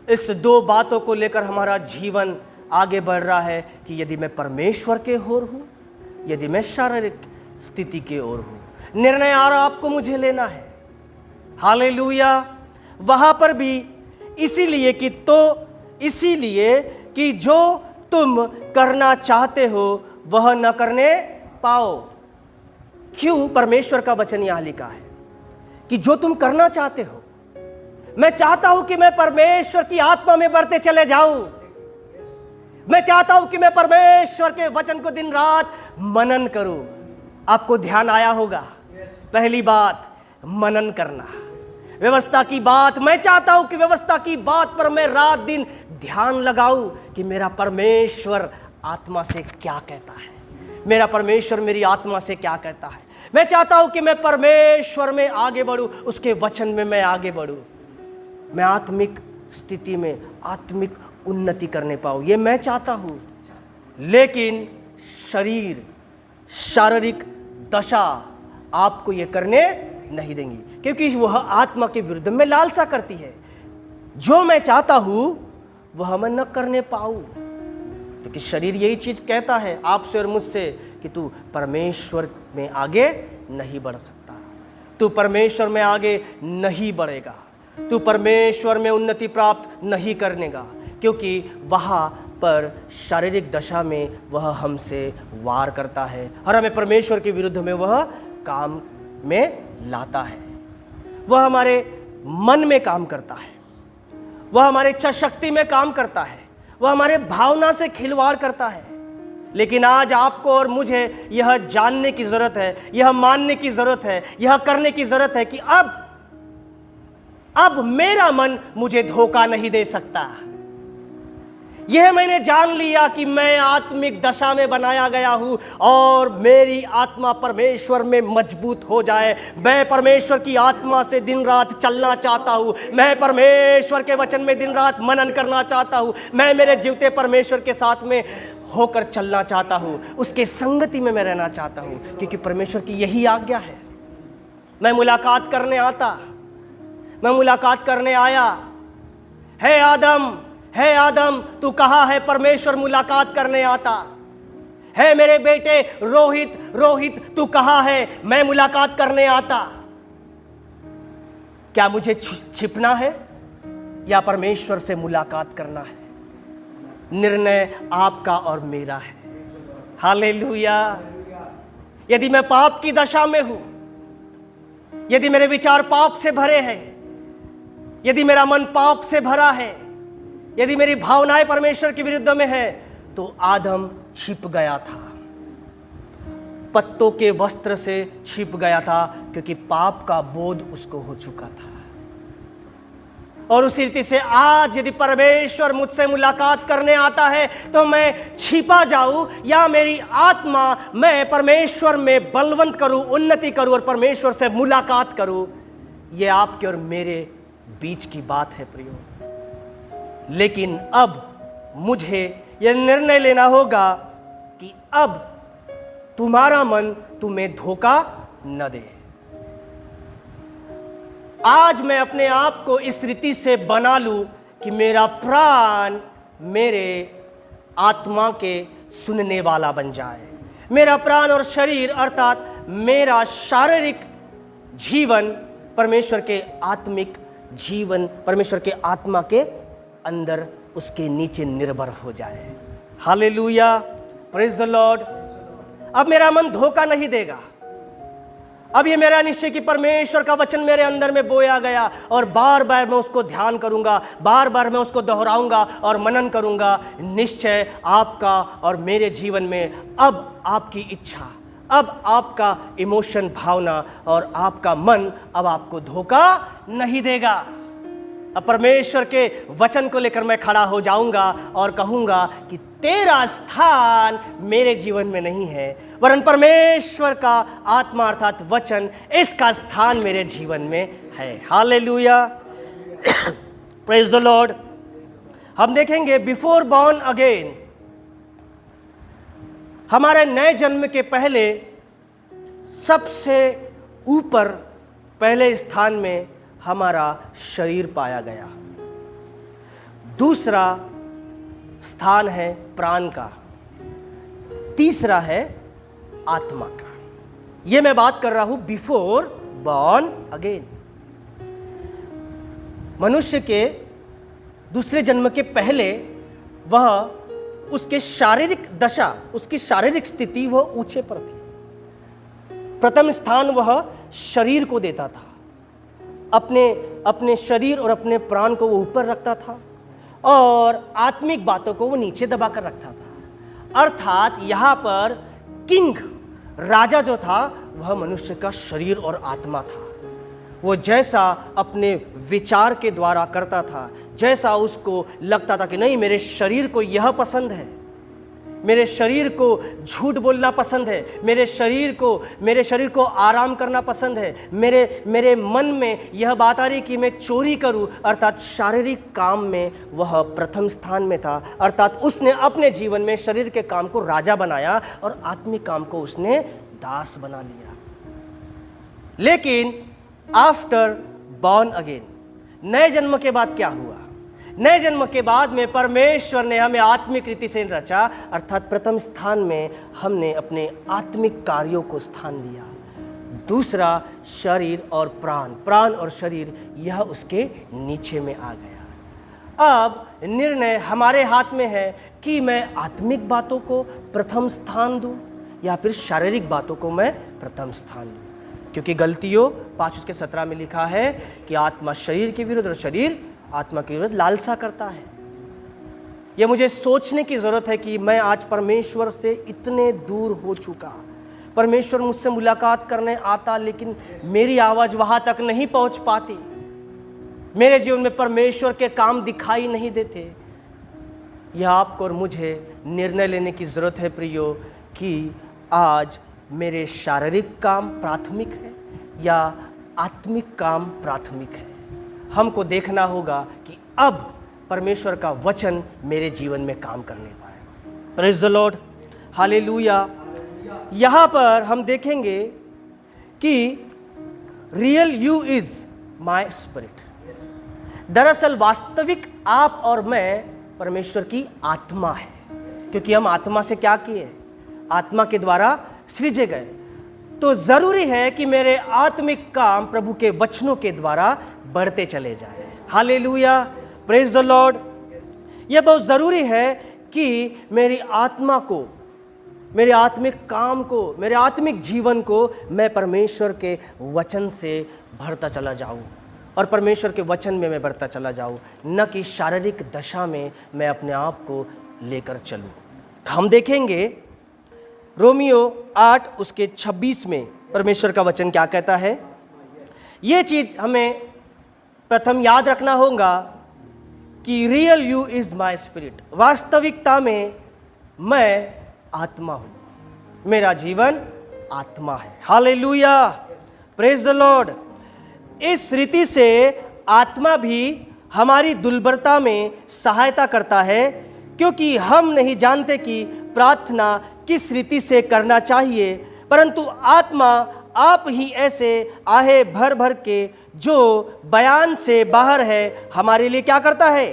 Speaker 1: इस दो बातों को लेकर हमारा जीवन आगे बढ़ रहा है कि यदि मैं परमेश्वर के ओर हूं, यदि मैं शारीरिक स्थिति के ओर हूं। निर्णय आ रहा आपको मुझे लेना है। हालेलुया। वहां पर भी इसीलिए कि जो तुम करना चाहते हो वह न करने पाओ। क्यों? परमेश्वर का वचन यहां लिखा है कि जो तुम करना चाहते हो। मैं चाहता हूं कि मैं परमेश्वर की आत्मा में बढ़ते चले जाऊं। मैं चाहता हूं कि मैं परमेश्वर के वचन को दिन रात मनन करूं। आपको ध्यान आया होगा, पहली बात मनन करना, व्यवस्था की बात। मैं चाहता हूं कि व्यवस्था की बात पर मैं रात दिन ध्यान लगाऊं कि मेरा परमेश्वर आत्मा से क्या कहता है, मेरा परमेश्वर मेरी आत्मा से क्या कहता है। मैं चाहता हूं कि मैं परमेश्वर में आगे बढ़ूं, उसके वचन में मैं आगे बढ़ूं, मैं आत्मिक स्थिति में आत्मिक उन्नति करने पाऊं, ये मैं चाहता हूं। लेकिन शरीर, शारीरिक दशा आपको ये करने नहीं देंगी, क्योंकि वह आत्मा के विरुद्ध में लालसा करती है। जो मैं चाहता हूं वह मैं न करने पाऊं, क्योंकि शरीर यही चीज कहता है आपसे और मुझसे कि तू परमेश्वर में आगे नहीं बढ़ सकता, तू परमेश्वर में आगे नहीं बढ़ेगा, तू परमेश्वर में उन्नति प्राप्त नहीं करेगा, क्योंकि वहां पर शारीरिक दशा में वह हमसे वार करता है और हमें परमेश्वर के विरुद्ध में वह काम में लाता है। वह हमारे मन में काम करता है, वह हमारे इच्छा शक्ति में काम करता है, वह हमारे भावना से खिलवाड़ करता है। लेकिन आज आपको और मुझे यह जानने की जरूरत है, यह मानने की जरूरत है, यह करने की जरूरत है कि अब मेरा मन मुझे धोखा नहीं दे सकता। यह मैंने जान लिया कि मैं आत्मिक दशा में बनाया गया हूं और मेरी आत्मा परमेश्वर में मजबूत हो जाए। मैं परमेश्वर की आत्मा से दिन रात चलना चाहता हूं, मैं परमेश्वर के वचन में दिन रात मनन करना चाहता हूं, मैं मेरे जीवते परमेश्वर के साथ में होकर चलना चाहता हूं, उसके संगति में मैं रहना चाहता हूं, क्योंकि परमेश्वर की यही आज्ञा है। मैं मुलाकात करने आया। हे आदम तू कहाँ है? परमेश्वर मुलाकात करने आता है। मेरे बेटे रोहित तू कहाँ है? मैं मुलाकात करने आता। क्या मुझे छिपना है या परमेश्वर से मुलाकात करना है? निर्णय आपका और मेरा है। हालेलुया। यदि मैं पाप की दशा में हूं, यदि मेरे विचार पाप से भरे हैं, यदि मेरा मन पाप से भरा है, यदि मेरी भावनाएं परमेश्वर के विरुद्ध में है, तो आदम छिप गया था, पत्तों के वस्त्र से छिप गया था, क्योंकि पाप का बोध उसको हो चुका था। और उसी रीति से आज यदि परमेश्वर मुझसे मुलाकात करने आता है तो मैं छिपा जाऊं या मेरी आत्मा मैं परमेश्वर में बलवंत करूं, उन्नति करूं और परमेश्वर से मुलाकात करूं, यह आपके और मेरे बीच की बात है प्रियो। लेकिन अब मुझे यह निर्णय लेना होगा कि अब तुम्हारा मन तुम्हें धोखा न दे। आज मैं अपने आप को इस रीति से बना लूं कि मेरा प्राण मेरे आत्मा के सुनने वाला बन जाए। मेरा प्राण और शरीर अर्थात मेरा शारीरिक जीवन परमेश्वर के आत्मिक जीवन, परमेश्वर के आत्मा के अंदर उसके नीचे निर्भर हो जाए। Hallelujah, praise the Lord. अब मेरा मन धोखा नहीं देगा। अब ये मेरा निश्चय कि परमेश्वर का वचन मेरे अंदर में बोया गया और बार बार मैं उसको ध्यान करूंगा, बार बार मैं उसको दोहराऊंगा और मनन करूंगा। निश्चय आपका और मेरे जीवन में अब आपकी इच्छा, अब आपका इमोशन, भावना और आपका मन अब आपको धोखा नहीं देगा। अब परमेश्वर के वचन को लेकर मैं खड़ा हो जाऊंगा और कहूंगा कि तेरा स्थान मेरे जीवन में नहीं है, वरन परमेश्वर का आत्मा अर्थात वचन, इसका स्थान मेरे जीवन में है। Hallelujah, praise the Lord. हम देखेंगे बिफोर बॉर्न अगेन, हमारे नए जन्म के पहले सबसे ऊपर पहले स्थान में हमारा शरीर पाया गया। दूसरा स्थान है प्राण का, तीसरा है आत्मा का। यह मैं बात कर रहा हूं बिफोर बॉर्न अगेन। मनुष्य के दूसरे जन्म के पहले वह उसके शारीरिक दशा, उसकी शारीरिक स्थिति वह ऊंचे पर थी। प्रथम स्थान वह शरीर को देता था, अपने शरीर और अपने प्राण को वो ऊपर रखता था और आत्मिक बातों को वो नीचे दबाकर रखता था। अर्थात यहाँ पर किंग, राजा जो था वह मनुष्य का शरीर और आत्मा था। वो जैसा अपने विचार के द्वारा करता था, जैसा उसको लगता था कि नहीं मेरे शरीर को यह पसंद है, मेरे शरीर को झूठ बोलना पसंद है, मेरे शरीर को आराम करना पसंद है, मेरे मन में यह बात आ रही कि मैं चोरी करूं, अर्थात शारीरिक काम में वह प्रथम स्थान में था। अर्थात उसने अपने जीवन में शरीर के काम को राजा बनाया और आत्मिक काम को उसने दास बना लिया। लेकिन आफ्टर बॉर्न अगेन, नए जन्म के बाद क्या हुआ? नए जन्म के बाद में परमेश्वर ने हमें आत्मिक रीति से रचा, अर्थात प्रथम स्थान में हमने अपने आत्मिक कार्यों को स्थान दिया। दूसरा शरीर और प्राण और शरीर यह उसके नीचे में आ गया। अब निर्णय हमारे हाथ में है कि मैं आत्मिक बातों को प्रथम स्थान दूं या फिर शारीरिक बातों को मैं प्रथम स्थान दूं। क्योंकि गलतियों 5:17 में लिखा है कि आत्मा शरीर के विरुद्ध और शरीर आत्मा के विरुद्ध लालसा करता है। यह मुझे सोचने की जरूरत है कि मैं आज परमेश्वर से इतने दूर हो चुका। परमेश्वर मुझसे मुलाकात करने आता, लेकिन मेरी आवाज वहां तक नहीं पहुंच पाती। मेरे जीवन में परमेश्वर के काम दिखाई नहीं देते। यह आपको और मुझे निर्णय लेने की जरूरत है प्रियो, कि आज मेरे शारीरिक काम प्राथमिक है या आत्मिक काम प्राथमिक है। हमको देखना होगा कि अब परमेश्वर का वचन मेरे जीवन में काम करने पाए। Praise the Lord, hallelujah. यहाँ पर हम देखेंगे कि real you is my spirit. दरअसल वास्तविक आप और मैं परमेश्वर की आत्मा है, क्योंकि हम आत्मा से क्या किए? आत्मा के द्वारा सृजे गए। तो जरूरी है कि मेरे आत्मिक काम प्रभु के वचनों के द्वारा बढ़ते चले जाए। Hallelujah, praise the Lord. यह बहुत ज़रूरी है कि मेरी आत्मा को, मेरे आत्मिक काम को, मेरे आत्मिक जीवन को मैं परमेश्वर के वचन से भरता चला जाऊं और परमेश्वर के वचन में मैं बढ़ता चला जाऊं, न कि शारीरिक दशा में मैं अपने आप को लेकर चलूं। हम देखेंगे रोमियो 8:26 में परमेश्वर का वचन क्या कहता है। ये चीज़ हमें प्रथम याद रखना होगा कि real you is my spirit. वास्तविकता में मैं आत्मा हूँ, मेरा जीवन आत्मा है। Hallelujah, praise the Lord. इस रीति से आत्मा भी हमारी दुर्बलता में सहायता करता है, क्योंकि हम नहीं जानते कि प्रार्थना किस रीति से करना चाहिए, परंतु आत्मा आप ही ऐसे आहे भर भर के जो बयान से बाहर है हमारे लिए क्या करता है,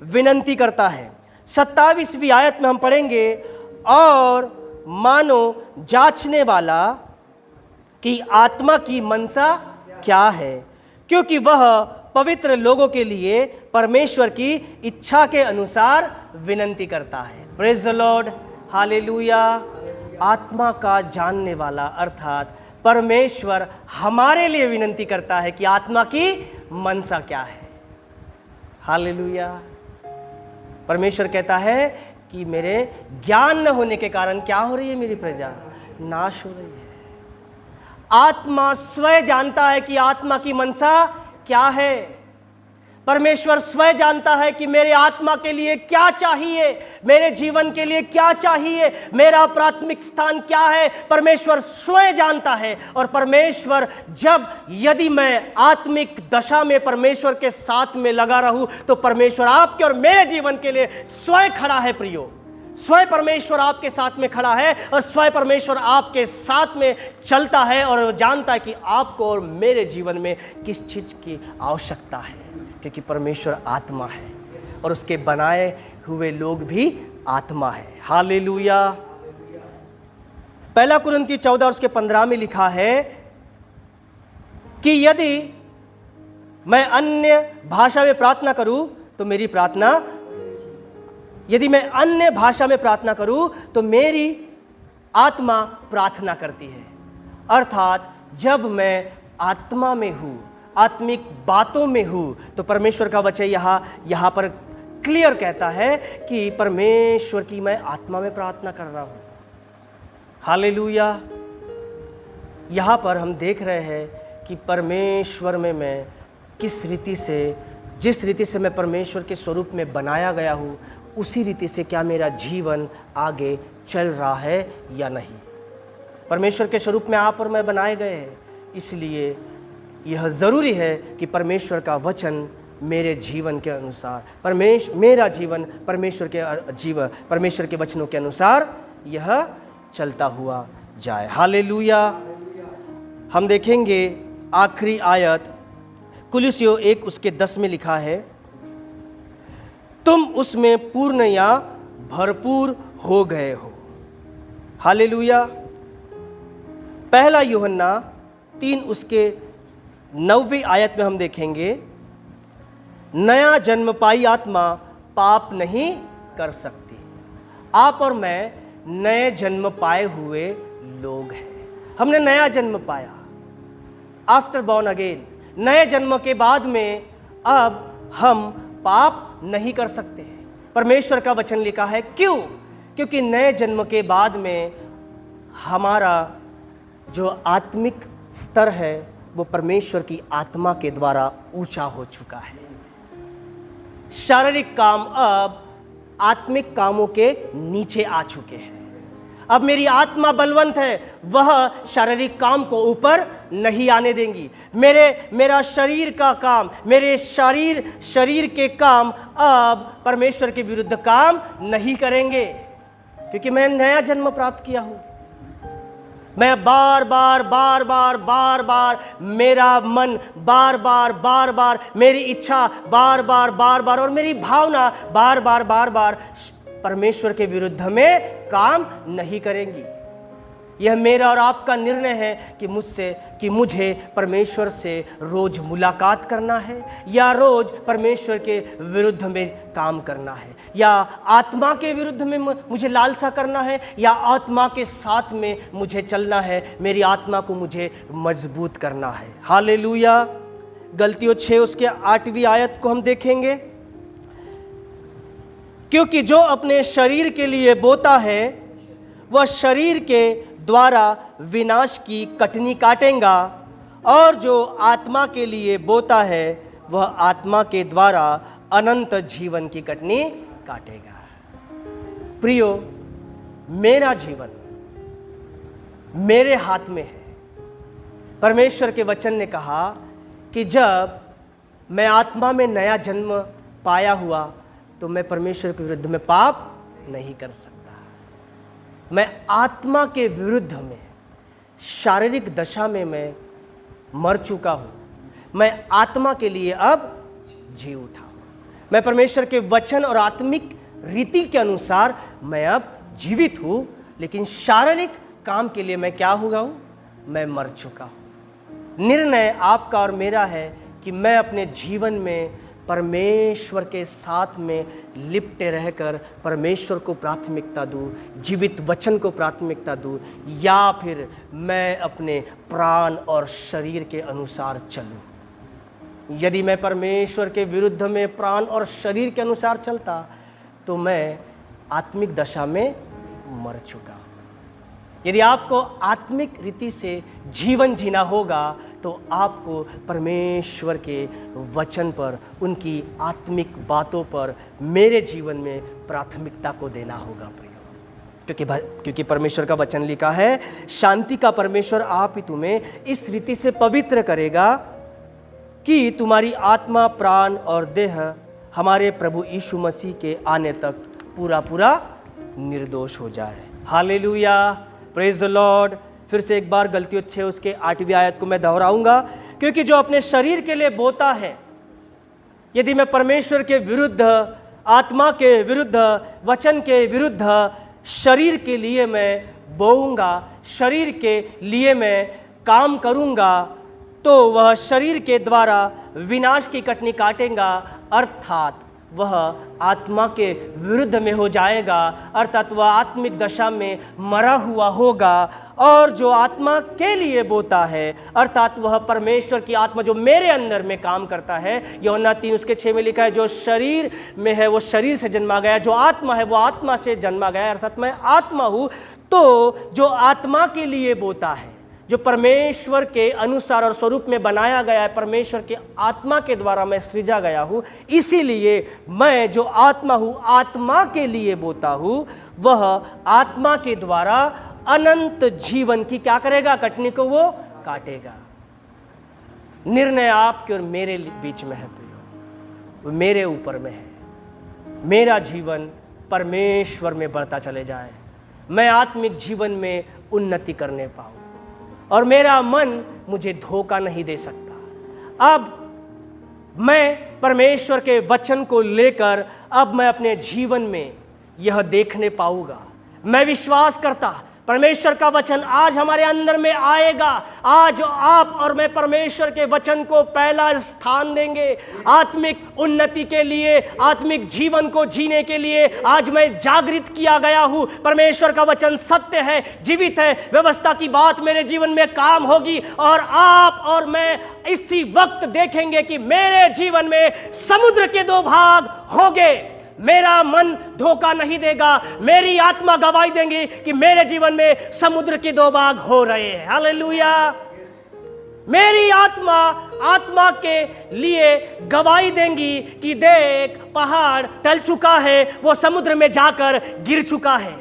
Speaker 1: विनती करता है। 27वीं आयत में हम पढ़ेंगे, और मानो जांचने वाला कि आत्मा की मनसा क्या है, क्योंकि वह पवित्र लोगों के लिए परमेश्वर की इच्छा के अनुसार विनती करता है। Praise the Lord, hallelujah. आत्मा का जानने वाला अर्थात परमेश्वर हमारे लिए विनती करता है कि आत्मा की मनसा क्या है। हालेलुया। परमेश्वर कहता है कि मेरे ज्ञान न होने के कारण क्या हो रही है, मेरी प्रजा नाश हो रही है। आत्मा स्वयं जानता है कि आत्मा की मनसा क्या है। परमेश्वर स्वयं जानता है कि मेरे आत्मा के लिए क्या चाहिए, मेरे जीवन के लिए क्या चाहिए, मेरा प्राथमिक स्थान क्या है। परमेश्वर स्वयं जानता है। और परमेश्वर यदि मैं आत्मिक दशा में परमेश्वर के साथ में लगा रहूं, तो परमेश्वर आपके और मेरे जीवन के लिए स्वयं खड़ा है। प्रियो, स्वयं परमेश्वर आपके साथ में खड़ा है और स्वयं परमेश्वर आपके साथ में चलता है और जानता है कि आपको और मेरे जीवन में किस चीज की आवश्यकता है, क्योंकि परमेश्वर आत्मा है और उसके बनाए हुए लोग भी आत्मा है। हालेलुया। 1 कुरिन्थियों 14 और उसके 15 में लिखा है कि यदि मैं अन्य भाषा में प्रार्थना करूं तो मेरी प्रार्थना, यदि मैं अन्य भाषा में प्रार्थना करूं तो मेरी आत्मा प्रार्थना करती है। अर्थात जब मैं आत्मा में हूं, आत्मिक बातों में हूं, तो परमेश्वर का वचन यहाँ पर क्लियर कहता है कि परमेश्वर की मैं आत्मा में प्रार्थना कर रहा हूं। हालेलुया। यहाँ पर हम देख रहे हैं कि परमेश्वर में मैं किस रीति से, जिस रीति से मैं परमेश्वर के स्वरूप में बनाया गया हूँ, उसी रीति से क्या मेरा जीवन आगे चल रहा है या नहीं। परमेश्वर के स्वरूप में आप और मैं बनाए गए हैं, इसलिए यह ज़रूरी है कि परमेश्वर का वचन मेरे जीवन के अनुसार, मेरा जीवन परमेश्वर के वचनों के अनुसार यह चलता हुआ जाए। हालेलुया। हम देखेंगे आखिरी आयत कुलुस्सियों 1 उसके 10 में लिखा है, तुम उसमें पूर्ण या भरपूर हो गए हो। हालेलुया। 1 यूहन्ना 3 उसके 9वीं आयत में हम देखेंगे, नया जन्म पाई आत्मा पाप नहीं कर सकती। आप और मैं नए जन्म पाए हुए लोग हैं। हमने नया जन्म पाया, आफ्टर बॉर्न अगेन। नए जन्म के बाद में अब हम पाप नहीं कर सकते। परमेश्वर का वचन लिखा है, क्यों? क्योंकि नए जन्म के बाद में हमारा जो आत्मिक स्तर है वो परमेश्वर की आत्मा के द्वारा ऊंचा हो चुका है। शारीरिक काम अब आत्मिक कामों के नीचे आ चुके हैं। अब मेरी आत्मा बलवंत है, वह शारीरिक काम को ऊपर नहीं आने देंगी। मेरा शरीर का काम, मेरे शरीर के काम अब परमेश्वर के विरुद्ध काम नहीं करेंगे, क्योंकि मैं नया जन्म प्राप्त किया हूं। मैं बार बार मेरा मन बार बार मेरी इच्छा बार बार और मेरी भावना बार बार परमेश्वर के विरुद्ध में काम नहीं करेंगी। यह मेरा और आपका निर्णय है कि मुझे परमेश्वर से रोज मुलाकात करना है या रोज परमेश्वर के विरुद्ध में काम करना है, या आत्मा के विरुद्ध में मुझे लालसा करना है या आत्मा के साथ में मुझे चलना है। मेरी आत्मा को मुझे मजबूत करना है। हालेलुया। गलतियों 6 उसके 8वीं आयत को हम देखेंगे, क्योंकि जो अपने शरीर के लिए बोता है वह शरीर के द्वारा विनाश की कटनी काटेगा, और जो आत्मा के लिए बोता है वह आत्मा के द्वारा अनंत जीवन की कटनी काटेगा। प्रियो, मेरा जीवन मेरे हाथ में है। परमेश्वर के वचन ने कहा कि जब मैं आत्मा में नया जन्म पाया हुआ तो मैं परमेश्वर के विरुद्ध में पाप नहीं कर सकता। मैं आत्मा के विरुद्ध में शारीरिक दशा में मैं मर चुका हूँ, मैं आत्मा के लिए अब जी उठा हूँ। मैं परमेश्वर के वचन और आत्मिक रीति के अनुसार मैं अब जीवित हूँ, लेकिन शारीरिक काम के लिए मैं क्या हुआ हूँ? मैं मर चुका हूँ। निर्णय आपका और मेरा है कि मैं अपने जीवन में परमेश्वर के साथ में लिपटे रहकर परमेश्वर को प्राथमिकता दूँ, जीवित वचन को प्राथमिकता दूँ, या फिर मैं अपने प्राण और शरीर के अनुसार चलूँ। यदि मैं परमेश्वर के विरुद्ध में प्राण और शरीर के अनुसार चलता तो मैं आत्मिक दशा में मर चुका हूँ। यदि आपको आत्मिक रीति से जीवन जीना होगा तो आपको परमेश्वर के वचन पर, उनकी आत्मिक बातों पर मेरे जीवन में प्राथमिकता को देना होगा प्रियो। क्योंकि परमेश्वर का वचन लिखा है, शांति का परमेश्वर आप ही तुम्हें इस रीति से पवित्र करेगा कि तुम्हारी आत्मा, प्राण और देह हमारे प्रभु यीशु मसीह के आने तक पूरा पूरा निर्दोष हो जाए। Hallelujah, praise the Lord. फिर से एक बार गलतियों से उसके 8वीं आयत को मैं दोहराऊंगा, क्योंकि जो अपने शरीर के लिए बोता है, यदि मैं परमेश्वर के विरुद्ध, आत्मा के विरुद्ध, वचन के विरुद्ध शरीर के लिए मैं बोऊंगा, शरीर के लिए मैं काम करूंगा, तो वह शरीर के द्वारा विनाश की कटनी काटेगा, अर्थात वह आत्मा के विरुद्ध में हो जाएगा, अर्थात वह आत्मिक दशा में मरा हुआ होगा। और जो आत्मा के लिए बोता है, अर्थात वह परमेश्वर की आत्मा जो मेरे अंदर में काम करता है, यूहन्ना 3:6 में लिखा है, जो शरीर में है वो शरीर से जन्मा गया, जो आत्मा है वो आत्मा से जन्मा गया, अर्थात मैं आत्मा हूँ। तो जो आत्मा के लिए बोता है, जो परमेश्वर के अनुसार और स्वरूप में बनाया गया है, परमेश्वर के आत्मा के द्वारा मैं सृजा गया हूँ, इसीलिए मैं जो आत्मा हूँ, आत्मा के लिए बोता हूँ, वह आत्मा के द्वारा अनंत जीवन की क्या करेगा? कटनी को वो काटेगा। निर्णय आपके और मेरे बीच में है प्रियो, वो मेरे ऊपर में है। मेरा जीवन परमेश्वर में बढ़ता चले जाए, मैं आत्मिक जीवन में उन्नति करने पाऊँ, और मेरा मन मुझे धोखा नहीं दे सकता। अब मैं परमेश्वर के वचन को लेकर अब मैं अपने जीवन में यह देखने पाऊंगा। मैं विश्वास करता परमेश्वर का वचन आज हमारे अंदर में आएगा। आज आप और मैं परमेश्वर के वचन को पहला स्थान देंगे। आत्मिक उन्नति के लिए, आत्मिक जीवन को जीने के लिए आज मैं जागृत किया गया हूँ। परमेश्वर का वचन सत्य है, जीवित है। व्यवस्था की बात मेरे जीवन में काम होगी, और आप और मैं इसी वक्त देखेंगे कि मेरे जीवन में समुद्र के 2 भाग होंगे। मेरा मन धोखा नहीं देगा, मेरी आत्मा गवाही देंगी कि मेरे जीवन में समुद्र के 2 भाग हो रहे हैं। हालेलुया। मेरी आत्मा के लिए गवाही देंगी कि देख, पहाड़ टल चुका है, वो समुद्र में जाकर गिर चुका है।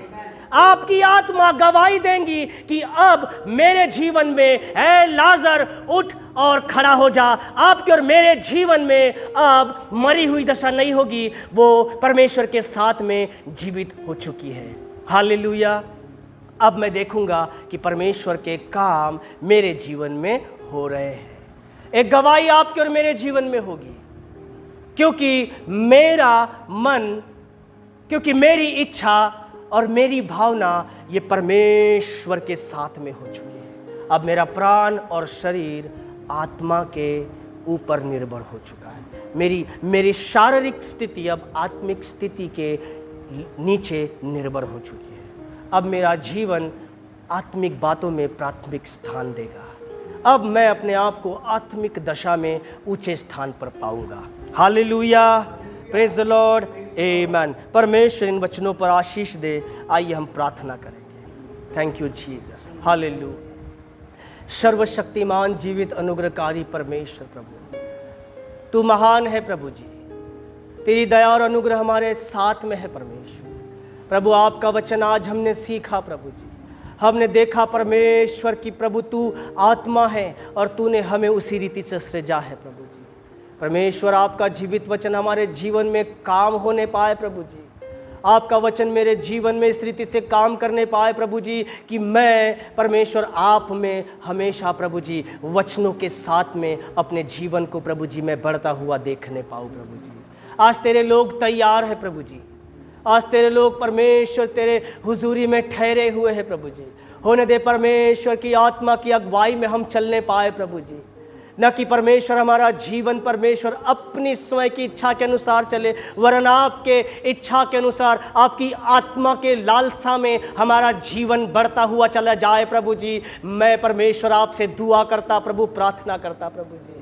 Speaker 1: आपकी आत्मा गवाही देंगी कि अब मेरे जीवन में है लाजर, उठ और खड़ा हो जा। आपके और मेरे जीवन में अब मरी हुई दशा नहीं होगी, वो परमेश्वर के साथ में जीवित हो चुकी है। हालेलुया। अब मैं देखूंगा कि परमेश्वर के काम मेरे जीवन में हो रहे हैं। एक गवाही आपके और मेरे जीवन में होगी, क्योंकि मेरा मन, क्योंकि मेरी इच्छा और मेरी भावना ये परमेश्वर के साथ में हो चुकी है। अब मेरा प्राण और शरीर आत्मा के ऊपर निर्भर हो चुका है। मेरी शारीरिक स्थिति अब आत्मिक स्थिति के नीचे निर्भर हो चुकी है। अब मेरा जीवन आत्मिक बातों में प्राथमिक स्थान देगा। अब मैं अपने आप को आत्मिक दशा में ऊंचे स्थान पर पाऊंगा। हालेलुया, प्रेज द लॉर्ड, आमेन। परमेश्वर इन वचनों पर आशीष दे। आइए हम प्रार्थना करेंगे। Thank you Jesus. हालेलुया। सर्वशक्तिमान, जीवित, अनुग्रहकारी परमेश्वर प्रभु, तू महान है प्रभु जी। तेरी दया और अनुग्रह हमारे साथ में है परमेश्वर। प्रभु, आपका वचन आज हमने सीखा प्रभु जी। हमने देखा परमेश्वर की प्रभु तू आत्मा है और तूने हमें उसी रीति से सृजा है प्रभु जी। परमेश्वर आपका जीवित वचन हमारे जीवन में काम होने पाए प्रभु जी। आपका वचन मेरे जीवन में इस रीति से काम करने पाए प्रभु जी कि मैं परमेश्वर आप में हमेशा प्रभु जी वचनों के साथ में अपने जीवन को प्रभु जी मैं बढ़ता हुआ देखने पाऊँ प्रभु जी। आज तेरे लोग तैयार हैं प्रभु जी। आज तेरे लोग परमेश्वर तेरे हुजूरी में ठहरे हुए हैं प्रभु जी। होने दे परमेश्वर की आत्मा की अगुवाई में हम चलने पाए प्रभु जी। न कि परमेश्वर हमारा जीवन परमेश्वर अपनी स्वयं की इच्छा के अनुसार चले, वरन आपके इच्छा के अनुसार आपकी आत्मा के लालसा में हमारा जीवन बढ़ता हुआ चला जाए प्रभु जी। मैं परमेश्वर आपसे दुआ करता प्रभु, प्रार्थना करता प्रभु जी।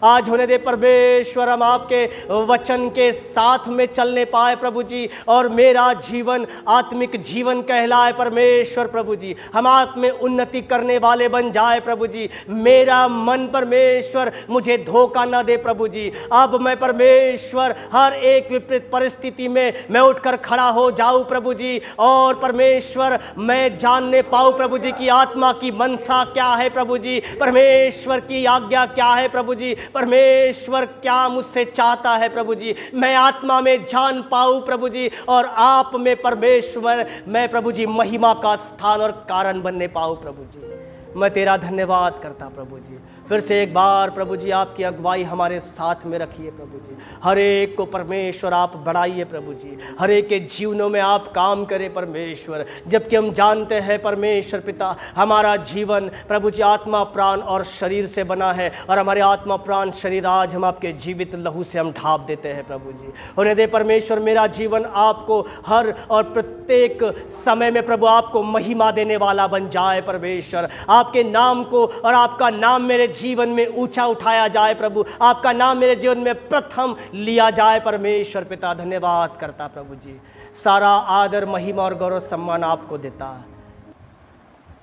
Speaker 1: आज होने दे परमेश्वर हम आपके वचन के साथ में चलने पाए प्रभु जी, और मेरा जीवन आत्मिक जीवन कहलाए परमेश्वर प्रभु जी। हम आप में उन्नति करने वाले बन जाए प्रभु जी। मेरा मन परमेश्वर मुझे धोखा ना दे प्रभु जी। अब मैं परमेश्वर हर एक विपरीत परिस्थिति में मैं उठकर खड़ा हो जाऊं प्रभु जी, और परमेश्वर मैं जानने पाऊं प्रभु जी की आत्मा की मनसा क्या है प्रभु जी, परमेश्वर की आज्ञा क्या है प्रभु जी, परमेश्वर क्या मुझसे चाहता है प्रभु जी। मैं आत्मा में जान पाऊं प्रभु जी, और आप में परमेश्वर मैं प्रभु जी महिमा का स्थान और कारण बनने पाऊं प्रभु जी। मैं तेरा धन्यवाद करता प्रभु जी। फिर से एक बार प्रभु जी आपकी अगुवाई हमारे साथ में रखिए प्रभु जी। हर एक को परमेश्वर आप बढ़ाइए प्रभु जी। हर एक के जीवनों में आप काम करें परमेश्वर, जबकि हम जानते हैं परमेश्वर पिता हमारा जीवन प्रभु जी आत्मा प्राण और शरीर से बना है, और हमारे आत्मा प्राण शरीर आज हम आपके जीवित लहू से हम ढाप देते हैं प्रभु जी। होने दे परमेश्वर मेरा जीवन आपको हर और प्रत्येक समय में प्रभु आपको महिमा देने वाला बन जाए परमेश्वर। आपके नाम को और आपका नाम मेरे जीवन में ऊंचा उठाया जाए प्रभु, आपका नाम मेरे जीवन में प्रथम लिया जाए परमेश्वर पिता। धन्यवाद करता प्रभु जी। सारा आदर महिमा और गौरव सम्मान आपको देता।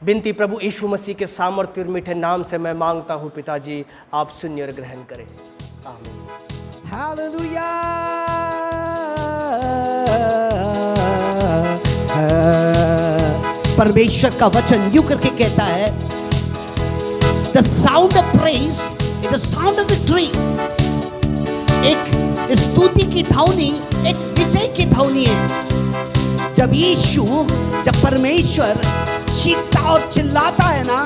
Speaker 1: विनती प्रभु यीशु मसीह के सामर्थ्य और मीठे नाम से मैं मांगता हूँ पिताजी, आप सुनिए और ग्रहण करें। आमीन।
Speaker 2: हालेलुया। परमेश्वर का वचन यूं करके कहता है, The sound of praise is the sound of victory. एक स्तुति की ध्वनि एक विजय की ध्वनि है। जब परमेश्वर चीखता और चिल्लाता है ना,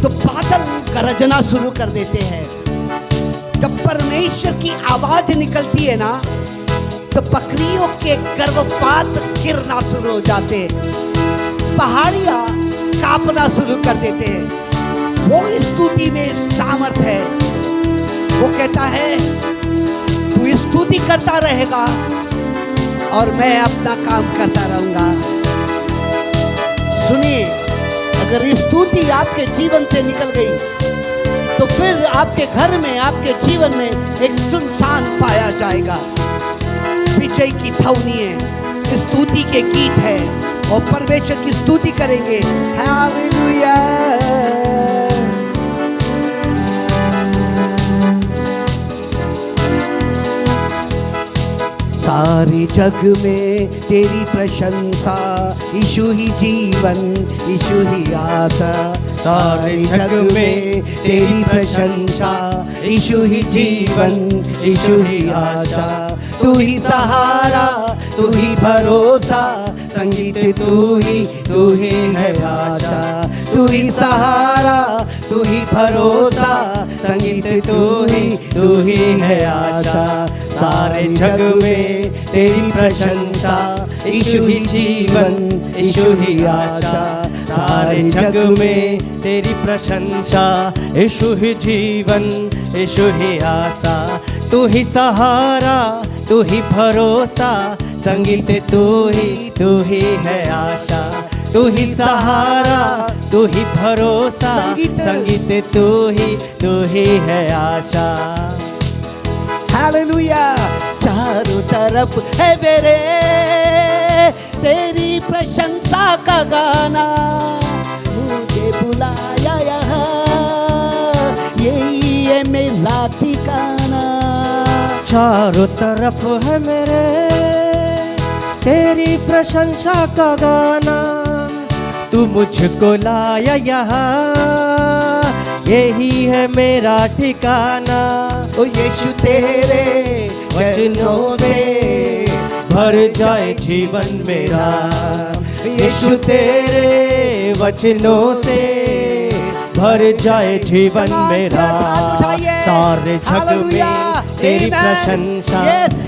Speaker 2: तो बादल गरजना शुरू कर देते हैं। जब परमेश्वर की आवाज निकलती है ना, तो बकरियों के गर्भपात गिरना शुरू हो जाते, पहाड़ियां कांपना शुरू कर देते हैं। वो स्तुति में सामर्थ है। वो कहता है तू स्तुति करता रहेगा और मैं अपना काम करता रहूंगा। सुनिए, अगर स्तुति आपके जीवन से निकल गई, तो फिर आपके घर में आपके जीवन में एक सुनसान पाया जाएगा। विजय की ध्वनि है, स्तुति के गीत है, और परमेश्वर की स्तुति करेंगे। हालेलुया। सारे जग में तेरी प्रशंसा, यीशु ही जीवन, यीशु ही आशा। सारे जग में तेरी प्रशंसा, यीशु ही जीवन, यीशु ही आशा। तू ही सहारा, तू ही भरोसा, संगीत तू ही है आशा। तू ही सहारा, तू ही भरोसा, संगीत तू ही है आशा। सारे जग में तेरी प्रशंसा, यीशु ही जीवन, यीशु ही आशा। सारे जग में तेरी प्रशंसा, यीशु ही जीवन, यीशु ही आशा। तू ही सहारा, तू ही भरोसा, संगीत तू ही है आशा। तू ही सहारा, तू ही भरोसा, संगीत तू ही है आशा। हालेलुया। चारों तरफ है मेरे तेरी प्रशंसा का गाना, मुझे बुलाया यहाँ, यही है मेरा ठिकाना।
Speaker 1: चारों तरफ है मेरे तेरी प्रशंसा का गाना, तू मुझको लाया यहाँ, यही है मेरा ठिकाना।
Speaker 2: ओ यीशु तेरे वचनों से
Speaker 1: भर जाए जीवन मेरा, यीशु तेरे वचनों से भर जाए जीवन मेरा। सारे जग में तेरी प्रशंसा,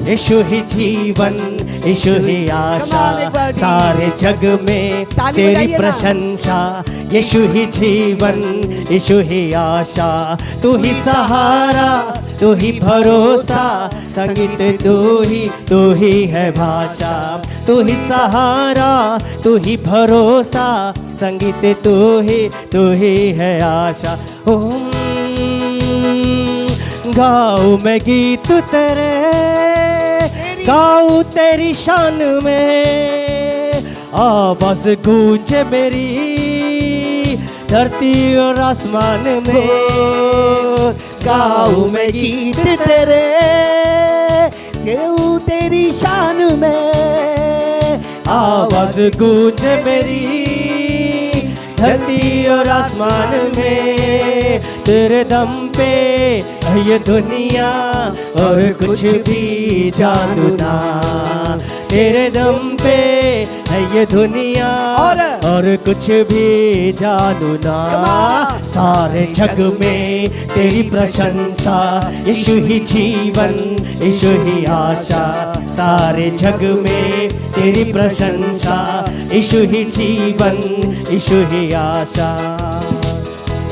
Speaker 1: यीशु ही जीवन, यीशु ही आशा। सारे जग में तेरी प्रशंसा, यीशु ही जीवन, यीशु ही आशा। तू ही सहारा, तू ही भरोसा, संगीत तू ही है भाषा। तू ही सहारा, तू ही भरोसा, संगीत तू ही है आशा। गाऊं मैं गीत तेरे, गाऊं तेरी शान में, आवाज गूंजे मेरी धरती और आसमान में।
Speaker 2: गाऊं मैं गीत तेरे, गाऊं तेरी शान में,
Speaker 1: आवाज गूंजे मेरी धरती और आसमान में। तेरे दम पे ये दुनिया और कुछ भी जादू ना, तेरे दम पे है ये दुनिया और कुछ भी जादू ना। सारे जग में तेरी प्रशंसा, यीशु ही जीवन, यीशु ही आशा। सारे जग में तेरी प्रशंसा, यीशु ही जीवन, यीशु ही आशा।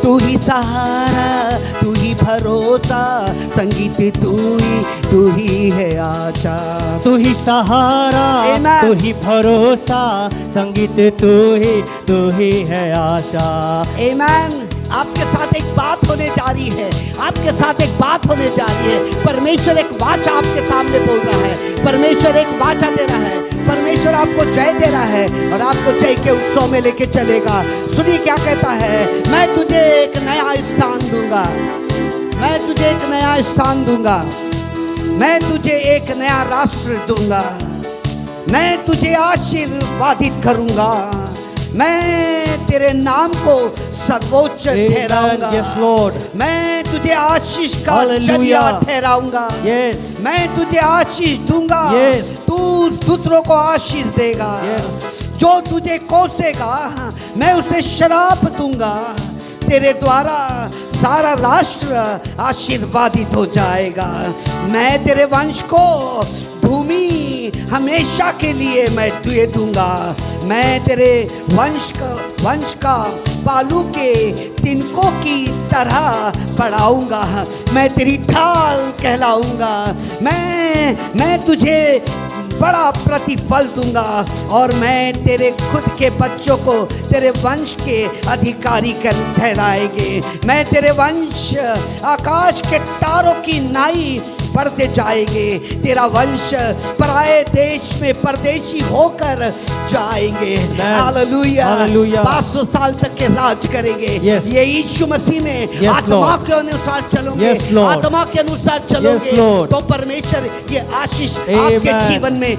Speaker 2: तू ही सहारा, तू ही भरोसा, संगीत तू ही है आशा।
Speaker 1: तू ही सहारा, तू ही भरोसा, संगीत तू ही है आशा।
Speaker 2: आमीन। आपके साथ एक बात होने जा रही है, आपके साथ एक बात होने जा रही है। परमेश्वर एक वाचा आपके सामने बोल रहा है, परमेश्वर एक वाचा दे रहा है, परमेश्वर आपको जय दे रहा है और आपको जय के उत्सव में लेके चलेगा। सुनिए क्या कहता है, मैं तुझे एक नया स्थान दूंगा, मैं तुझे एक नया स्थान दूंगा, मैं तुझे एक नया राष्ट्र दूंगा, मैं तुझे आशीर्वादित करूंगा, मैं तेरे नाम को सर्वोच्च ठहराऊंगा।
Speaker 1: Yes, Lord.
Speaker 2: मैं तुझे आशीष का
Speaker 1: Hallelujah.
Speaker 2: जरिया ठहराऊंगा।
Speaker 1: Yes.
Speaker 2: मैं तुझे आशीष दूंगा।
Speaker 1: Yes.
Speaker 2: तू दूसरों को आशीष देगा।
Speaker 1: Yes.
Speaker 2: जो तुझे कोसेगा मैं उसे शराप दूंगा। तेरे द्वारा सारा राष्ट्र आशीर्वादित हो जाएगा। मैं तेरे वंश को भूमि हमेशा के लिए मैं तुझे दूंगा। मैं तेरे वंश का बालू के तिनकों की तरह बढ़ाऊंगा। मैं तेरी ढाल कहलाऊंगा। मैं तुझे बड़ा प्रतिफल दूंगा और मैं तेरे खुद के बच्चों को तेरे वंश के अधिकारी ठहराएंगे। मैं तेरे वंश आकाश के तारों की नाई बढ़ते जाएंगे। तेरा वंश पराये देश में परदेशी होकर जाएंगे। हालेलुया। 500 साल तक के राज करेंगे।
Speaker 1: Yes.
Speaker 2: ये यीशु मसीह में
Speaker 1: Yes,
Speaker 2: आत्मा
Speaker 1: Lord.
Speaker 2: के अनुसार चलोगे।
Speaker 1: Yes, Lord.
Speaker 2: आत्मा के अनुसार चलोगे।
Speaker 1: Yes, Lord.
Speaker 2: तो परमेश्वर ये आशीष
Speaker 1: Amen.
Speaker 2: आपके जीवन में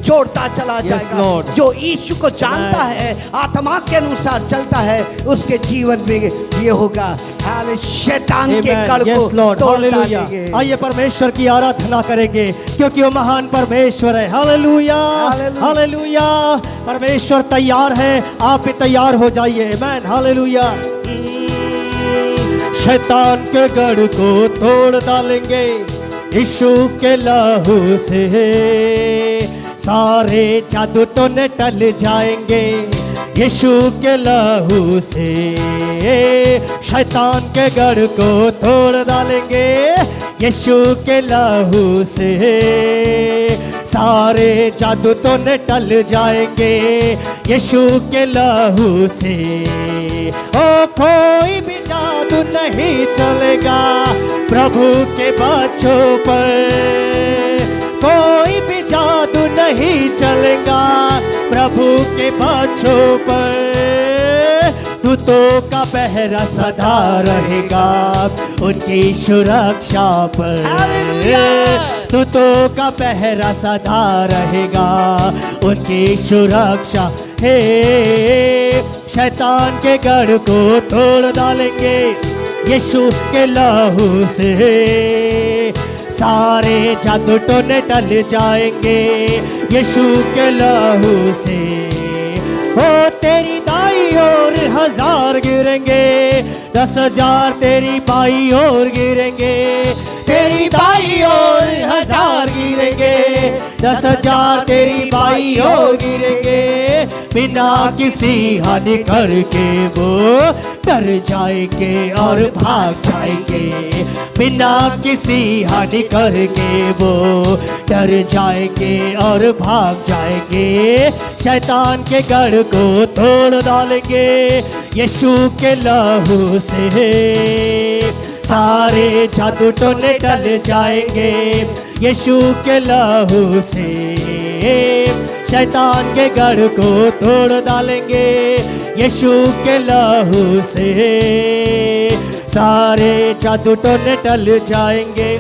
Speaker 2: जोड़ता चला
Speaker 1: Yes,
Speaker 2: जाएगा।
Speaker 1: Lord.
Speaker 2: जो यीशु को जानता
Speaker 1: Amen.
Speaker 2: है, आत्मा के अनुसार चलता है, उसके जीवन में ये होगा। हाले शैतान के कड़
Speaker 1: Yes,
Speaker 2: को
Speaker 1: Lord.
Speaker 2: तोड़
Speaker 1: Hallelujah.
Speaker 2: डालेंगे।
Speaker 1: आइए परमेश्वर की आराधना करेंगे क्योंकि वो महान परमेश्वर है। Hallelujah,
Speaker 2: Hallelujah.
Speaker 1: हालेलुया। परमेश्वर तैयार है, आप भी तैयार हो जाइए। आमीन। हालेलुया। शैतान के गढ़ को तोड़ डालेंगे यीशु के लहू से। सारे जादू टोने टल जाएंगे यीशु के लहू से। शैतान के गढ़ को तोड़ डालेंगे यीशु के लहू से। सारे जादू टोने टल जाएंगे यीशु के लहू से। ओ कोई भी जादू नहीं चलेगा प्रभु के बच्चों पर। कोई भी जादू नहीं चलेगा प्रभु के बच्चों पर। दूतों का पहरा सदा रहेगा उनकी सुरक्षा पर। दूतों का पहरा सदा रहेगा उनकी सुरक्षा। हे शैतान के गढ़ को तोड़ डालेंगे यीशु के लहू से। सारे जादू टोने टल जाएंगे यीशु के लहू से। हो तेरी दाई ओर 1000 गिरेंगे, 10,000 तेरी बाई ओर गिरेंगे। तेरी बाई ओर 1000 गिरेंगे, 10,000 तेरी बाई ओर गिरेंगे। बिना किसी हानि करके वो डर जाएंगे और भाग जाएंगे। बिना किसी हानि करके वो डर जाएंगे और भाग जाएंगे। शैतान के गढ़ को तोड़ डालेंगे यीशु के लहू से। सारे जादू टोने टल जाएंगे यीशु के लहू से। शैतान के गढ़ को तोड़ डालेंगे यीशु के लहू से। सारे जादू टोने टल जाएंगे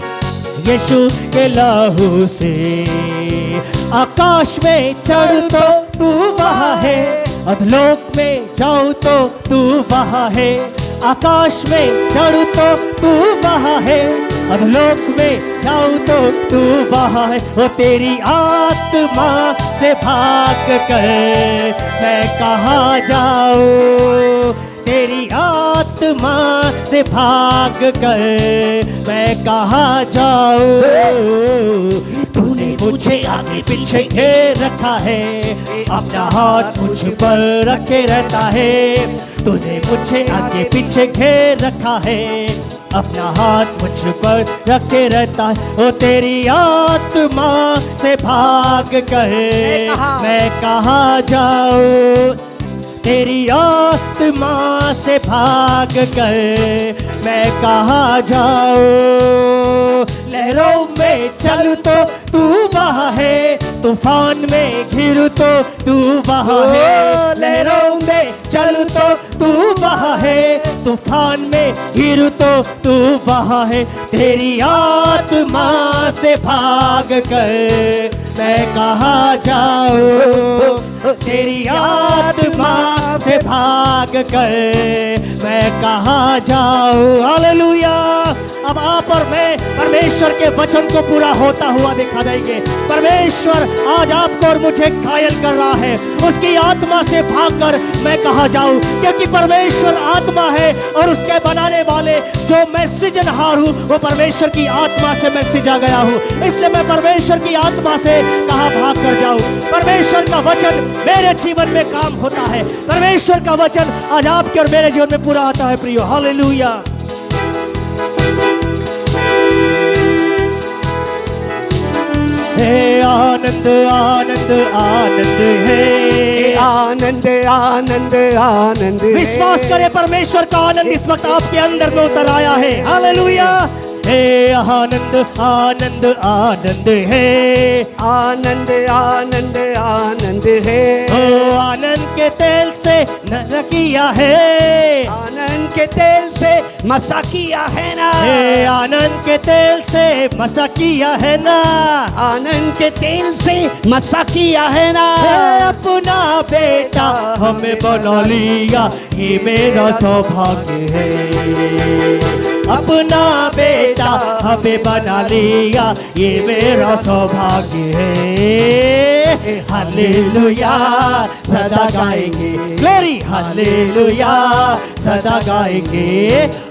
Speaker 1: यीशु के लहू से। आकाश में चढ़ तो तू वहाँ है, अधलोक में जाऊँ तो तू वहाँ है। आकाश में चढ़ तो तू वहाँ है, अधलोक में जाऊँ तो तू वहाँ है। वो तेरी आत्मा से भाग कर मैं कहाँ जाऊँ। तेरी आत्मा से भाग कर मैं कहाँ जाऊँ। तूने मुझे आगे पीछे घेर रखा है, अपना हाथ मुझ पर रखे रहता है। तूने मुझे आगे पीछे घेर रखा है, अपना हाथ मुझ पर रखे रहता है। ओ तेरी आत्मा से भाग कर मैं कहाँ जाऊँ। तेरी आत्मा से भाग कर मैं कहाँ जाऊँ। लहरों में चल तो तू वहाँ है, तूफान में घिर तो तू वहाँ है। लहरों में चल तो तू वहाँ है, तूफान में घिर तो तू वहाँ है। तेरी आत्मा से भाग कर मैं कहाँ जाऊँ। तेरी आत्मा से भाग कर मैं कहाँ जाऊँ। हालेलुया। अब आप और मैं परमेश्वर के वचन को पूरा होता हुआ दिखा देंगे। परमेश्वर आज आपको और मुझे घायल कर रहा है, उसकी आत्मा से भागकर मैं कहाँ जाऊँ। क्योंकि परमेश्वर आत्मा है और उसके बनाने वाले जो मैं सृजनहार हूँ वो परमेश्वर की आत्मा से मैं सृजा गया हूँ। इसलिए मैं परमेश्वर की आत्मा से कहाँ भाग कर जाऊँ। परमेश्वर का वचन मेरे जीवन में काम होता है। परमेश्वर का वचन आज आपके और मेरे जीवन में पूरा होता है प्रियो। हालेलुया। हे आनंद आनंद आनंद है,
Speaker 2: आनंद आनंद आनंद।
Speaker 1: विश्वास करें परमेश्वर का आनंद इस वक्त आपके अंदर में उतर आया है। हालेलुया। हे आनंद आनंद आनंद है,
Speaker 2: आनंद आनंद आनंद है।
Speaker 1: ओ आनंद के तेल से न किया है,
Speaker 2: आनंद के तेल से मसा किया है ना।
Speaker 1: हे आनंद के तेल से मसा किया है ना।
Speaker 2: आनंद के तेल से मसा किया है ना।
Speaker 1: हे अपना बेटा हमें बना लिया, ये मेरा सौभाग्य है। अपना बेटा हमें बना लिया, ये मेरा सौभाग्य है। हालेलुया सदा गाएंगे, ग्लोरी हालेलुया सदा गाएंगे।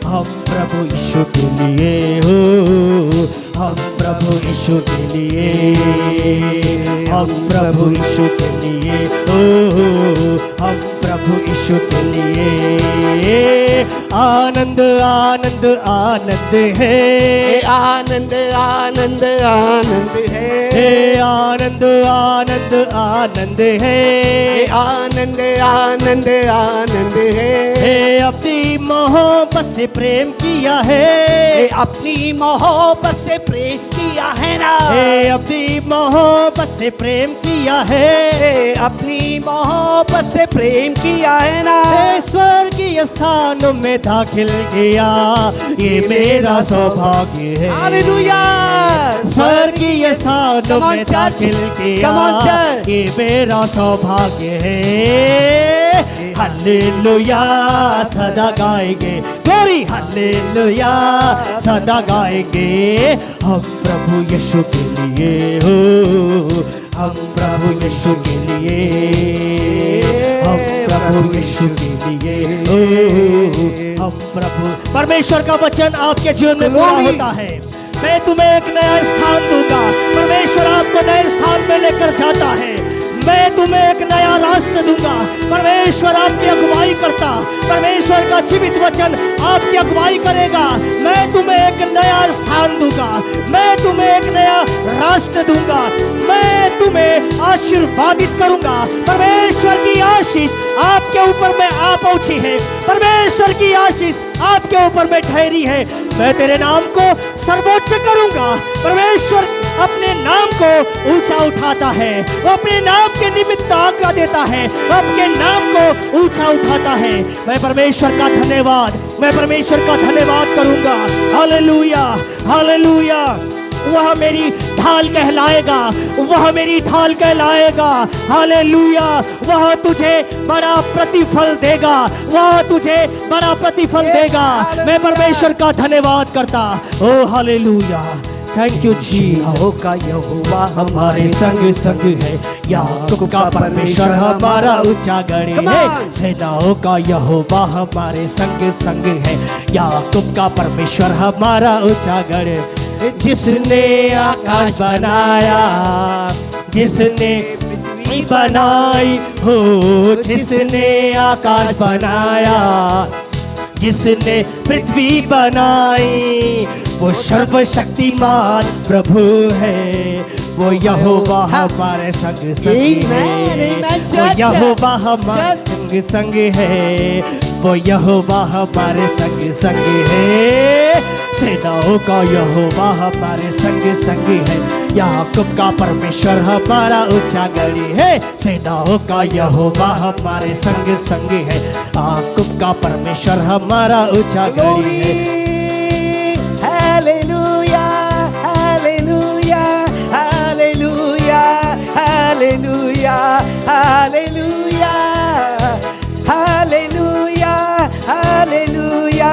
Speaker 1: हम प्रभु यीशु के लिए हो, हम प्रभु यीशु के लिए, हम प्रभु यीशु के लिए हो, हम प्रभु यीशु के लिए। आनंद आनंद आनंद है,
Speaker 2: आनंद आनंद आनंद है।
Speaker 1: आनंद आनंद आनंद है,
Speaker 2: आनंद आनंद आनंद है।
Speaker 1: अपनी मोहब्बत से प्रेम किया है,
Speaker 2: अपनी मोहब्बत से प्रेम किया है ना,
Speaker 1: अपनी मोहब्बत से प्रेम किया है,
Speaker 2: अपनी मोहब्बत से प्रेम किया है ना।
Speaker 1: स्वर्गीय स्थानों में दाखिल किया, ये मेरा सौभाग्य है।
Speaker 2: हालेलुया।
Speaker 1: स्वर्गीय स्थानों में दाखिल किया, ये मेरा सौभाग्य है। हालेलुया सदा गाएंगे, ग्लोरी हालेलुया सदा गाएंगे। हम प्रभु यीशु के लिए हो, हम प्रभु यीशु के लिए, हम प्रभु यीशु के लिए हो, हम प्रभु। परमेश्वर का वचन आपके जीवन में पूरा होता है। मैं तुम्हें एक नया स्थान दूंगा। परमेश्वर आपको नए स्थान में लेकर जाता है। मैं तुम्हें एक नया राष्ट्र दूंगा। परमेश्वर आपकी अगुवाई करता, परमेश्वर का जीवित वचन आपकी अगुवाई करेगा। मैं तुम्हें एक नया स्थान दूंगा, मैं तुम्हें एक नया राष्ट्र दूंगा, मैं तुम्हें आशीर्वादित करूंगा। परमेश्वर की आशीष आपके ऊपर में आ पहुंची है, परमेश्वर की आशीष आपके ऊपर में ठहरी है। मैं तेरे नाम को सर्वोच्च करूंगा। परमेश्वर अपने नाम को ऊंचा उठाता है, वो अपने नाम के निमित्त आज्ञा देता है, वो अपने नाम को ऊंचा उठाता है। मैं परमेश्वर का धन्यवाद, मैं परमेश्वर का धन्यवाद करूंगा। Hallelujah hallelujah. वह मेरी ढाल कहलाएगा, वह मेरी ढाल कहलाएगा। हालेलुया। वह तुझे बड़ा प्रतिफल देगा, वह तुझे बड़ा प्रतिफल देगा। मैं परमेश्वर का धन्यवाद करता। ओ हालेलुया, थैंक यू जी।
Speaker 2: का यहोवा
Speaker 1: हमारे संग संग है, याकूब का परमेश्वर हमारा ऊंचा गढ़ है। सेनाओं का यहोवा हमारे संग संग है, याकूब का परमेश्वर हमारा ऊंचा गढ़ है। जिसने आकाश बनाया, जिसने पृथ्वी बनाई हो, जिसने आकाश बनाया, जिसने पृथ्वी बनाई, वो सर्वशक्तिमान प्रभु है। वो यहोवा हमारे संग संग है, वो यहोवा हमारे संग संग है, वो यहोवा हमारे संग संग है। सेनाओं का यहोवा हमारे संग संग है, याकूब का परमेश्वर हमारा ऊंचा गढ़ है। सेनाओं का यहोवा हमारे संग संग है, याकूब का परमेश्वर हमारा ऊंचा गढ़ है।
Speaker 2: Hallelujah hallelujah hallelujah hallelujah hallelujah hallelujah hallelujah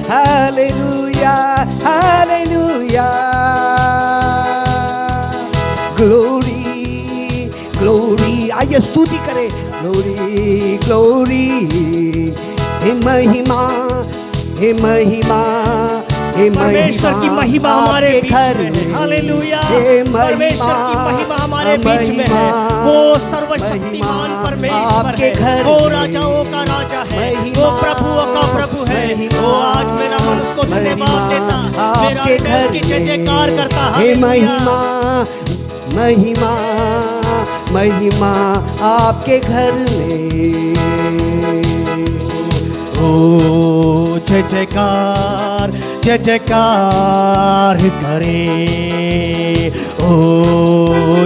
Speaker 2: hallelujah hallelujah. Glory glory, आइए स्तुति करें। ग्लोरी ग्लोरी, हे महिमा, हे महिमा,
Speaker 1: परमेश्वर की महिमा हमारे बीच में है। हालेलुया। परमेश्वर की महिमा हमारे बीच में है। वो सर्वशक्तिमान परमेश्वर है, वो राजाओं का राजा है, वो प्रभुओं का प्रभु है। वो आज मेरा मन उसको धन्यवाद देता, मेरा हृदय उसकी जय जयकार करता।
Speaker 2: हे महिमा महिमा महिमा आपके घर में।
Speaker 1: ओ जय जयकार, जय जयकार करे। ओ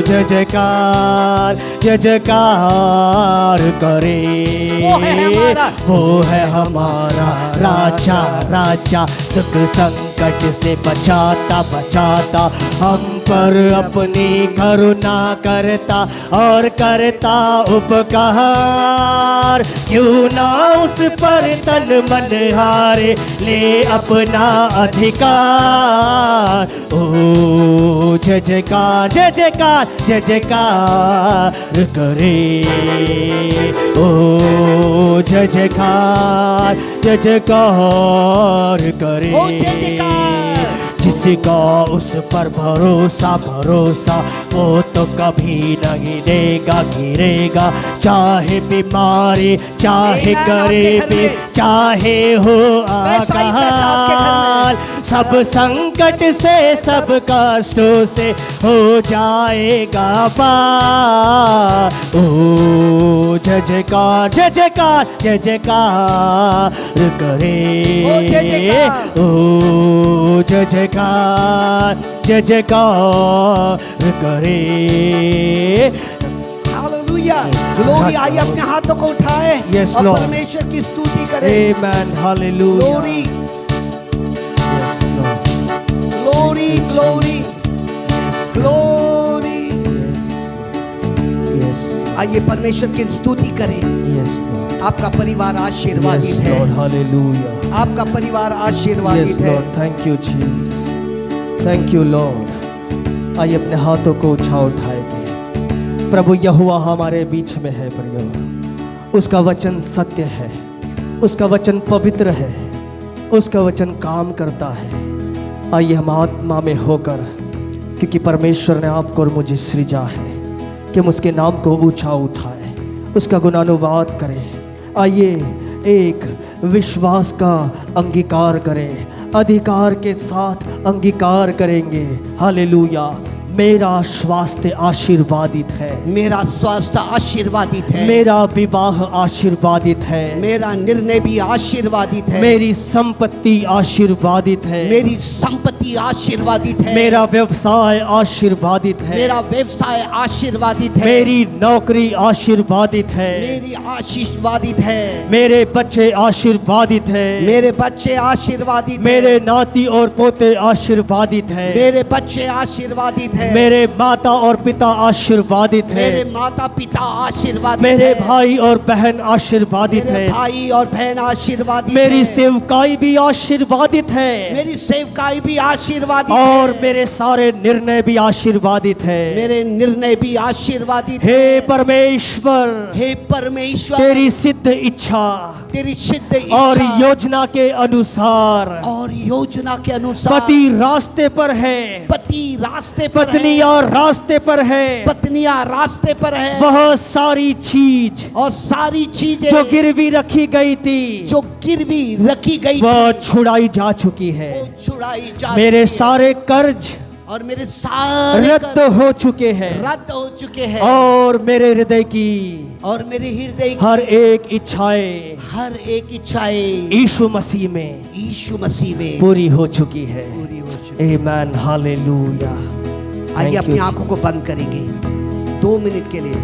Speaker 1: जय जयकार, जय जयकार करे। वो है हमारा राजा, राजा दुख संकट से बचाता बचाता, हम पर अपनी करुणा करता और करता उपकार। क्यों ना उस पर तन मन हारे, ले अपना अधिकार। ओ जय जयकार, जय जयकार, जय जयकार करे। ओ जय जयकार, जय जयकार करे। जिसका उस पर भरोसा वो तो कभी नहीं देगा गिरेगा। चाहे बीमारी, चाहे गरीबी, चाहे हो अकाल, सब संकट से, सब कष्टों से हो जाएगा पार। ओ जय जयकार, जय जयकार, जय जयकार करे। ओ जय जयकार, जय जयकार करे।
Speaker 2: Hallelujah, glory. आइए अपने हाथों को उठाए
Speaker 1: Yes,
Speaker 2: और
Speaker 1: Lord.
Speaker 2: परमेश्वर की स्तुति करें।
Speaker 1: Amen, hallelujah.
Speaker 2: Glory,
Speaker 1: Yes, Lord.
Speaker 2: Glory, glory, glory.
Speaker 1: Yes,
Speaker 2: आइए परमेश्वर की स्तुति करें।
Speaker 1: yes, Lord.
Speaker 2: आपका परिवार आशीर्वादित
Speaker 1: Yes,
Speaker 2: है।
Speaker 1: Lord, hallelujah.
Speaker 2: आपका परिवार आशीर्वादित
Speaker 1: Yes,
Speaker 2: है।
Speaker 1: Lord, thank you, Jesus. Thank you, Lord. आइए अपने हाथों को उठाएंगे। प्रभु यहोवा हमारे बीच में है प्रियो। उसका वचन सत्य है, उसका वचन पवित्र है, उसका वचन काम करता है। आइए हम आत्मा में होकर, क्योंकि परमेश्वर ने आपको और मुझे सृजा है, कि हम उसके नाम को ऊंचा उठाए, उसका गुणानुवाद करें। आइए एक विश्वास का अंगीकार करें, अधिकार के साथ अंगीकार करेंगे। हालेलुया। मेरा स्वास्थ्य आशीर्वादित है,
Speaker 2: मेरा स्वास्थ्य आशीर्वादित है,
Speaker 1: मेरा विवाह आशीर्वादित है,
Speaker 2: मेरा निर्णय भी आशीर्वादित है,
Speaker 1: मेरी संपत्ति आशीर्वादित है,
Speaker 2: मेरी संपत्ति आशीर्वादित है,
Speaker 1: मेरा व्यवसाय आशीर्वादित है,
Speaker 2: मेरा व्यवसाय आशीर्वादित है,
Speaker 1: मेरी नौकरी आशीर्वादित है,
Speaker 2: मेरी आशीर्वादित है,
Speaker 1: मेरे बच्चे आशीर्वादित है,
Speaker 2: मेरे बच्चे आशीर्वादित है,
Speaker 1: मेरे नाती और पोते आशीर्वादित है,
Speaker 2: मेरे बच्चे आशीर्वादित है,
Speaker 1: मेरे माता और पिता आशीर्वादित है,
Speaker 2: मेरे माता पिता आशीर्वादित
Speaker 1: मेरे
Speaker 2: है,
Speaker 1: भाई और बहन आशीर्वादित
Speaker 2: मेरे
Speaker 1: है,
Speaker 2: भाई और बहन आशीर्वादित
Speaker 1: मेरी
Speaker 2: है,
Speaker 1: सेवकाई भी आशीर्वादित है,
Speaker 2: मेरी सेवकाई भी आशीर्वादित
Speaker 1: और
Speaker 2: है,
Speaker 1: मेरे सारे निर्णय भी आशीर्वादित है।
Speaker 2: मेरे निर्णय भी आशीर्वादित
Speaker 1: हे
Speaker 2: है।
Speaker 1: परमेश्वर,
Speaker 2: हे परमेश्वर,
Speaker 1: तेरी सिद्ध इच्छा
Speaker 2: तेरी सिद्ध इच्छा
Speaker 1: और योजना के अनुसार
Speaker 2: और योजना के अनुसार
Speaker 1: पति रास्ते पर है,
Speaker 2: पति रास्ते पर है,
Speaker 1: पत्नियां रास्ते पर है,
Speaker 2: पत्नियां रास्ते पर है,
Speaker 1: वह सारी चीज
Speaker 2: और सारी चीजें
Speaker 1: जो गिरवी रखी गई थी
Speaker 2: जो गिरवी रखी गई
Speaker 1: वह
Speaker 2: थी,
Speaker 1: छुड़ाई जा चुकी है।
Speaker 2: वो छुड़ाई जा
Speaker 1: मेरे
Speaker 2: चुकी है।
Speaker 1: सारे कर्ज
Speaker 2: और मेरे सारे
Speaker 1: रद्द
Speaker 2: कर्ज
Speaker 1: हो चुके हैं,
Speaker 2: रद्द हो चुके हैं,
Speaker 1: और मेरे हृदय की
Speaker 2: और मेरे हृदय की
Speaker 1: हर एक इच्छाएं
Speaker 2: हर एक इच्छाएं
Speaker 1: यीशु मसीह में
Speaker 2: यीशु मसीह में
Speaker 1: पूरी हो चुकी है।
Speaker 2: पूरी हो चुकी है।
Speaker 1: आमेन, हालेलुया।
Speaker 2: आइए
Speaker 1: Thank
Speaker 2: अपनी
Speaker 1: you,
Speaker 2: आंखों को बंद करेंगे 2 मिनट के लिए।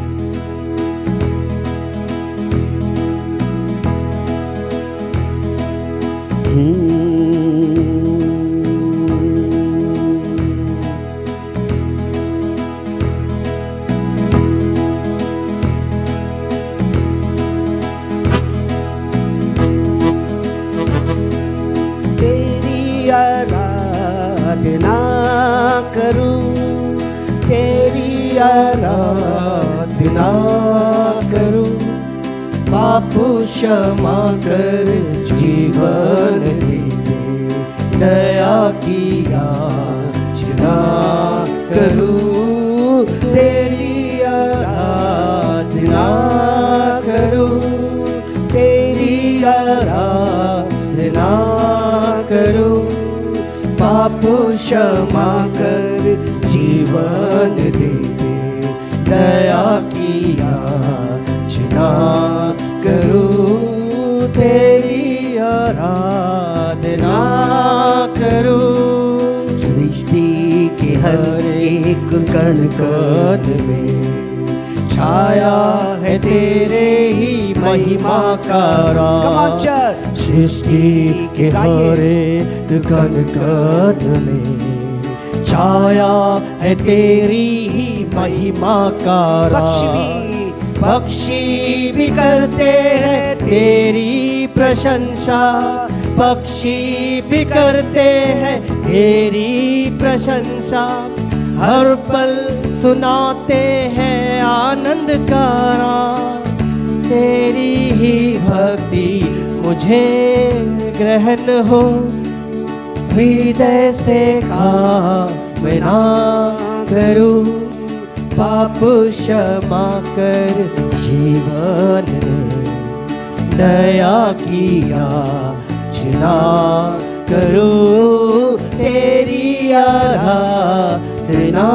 Speaker 2: तेरी आराधना करूं, तेरी आराधना करूं, पाप क्षमा कर जीवन दे, दया की याचना करूं, तेरी आराधना करूं, तेरी आराधना करूं, पाप क्षमा कर जीवन दे, दया की याचना करूं, तेरी आराधना करूं। सृष्टि के हर एक कण कण में छाया है तेरे ही महिमा का राज। सृष्टि के हर एक कण कण में छाया है तेरी ही महिमा का राज। पक्षी भी करते हैं तेरी प्रशंसा, पक्षी भी करते हैं तेरी प्रशंसा, हर पल सुनाते हैं आनंद का राग। तेरी ही भक्ति मुझे ग्रहण हो, हृदय से कामना करूं, पाप क्षमा कर जीवन दया किया याचना करूं, तेरी आराधना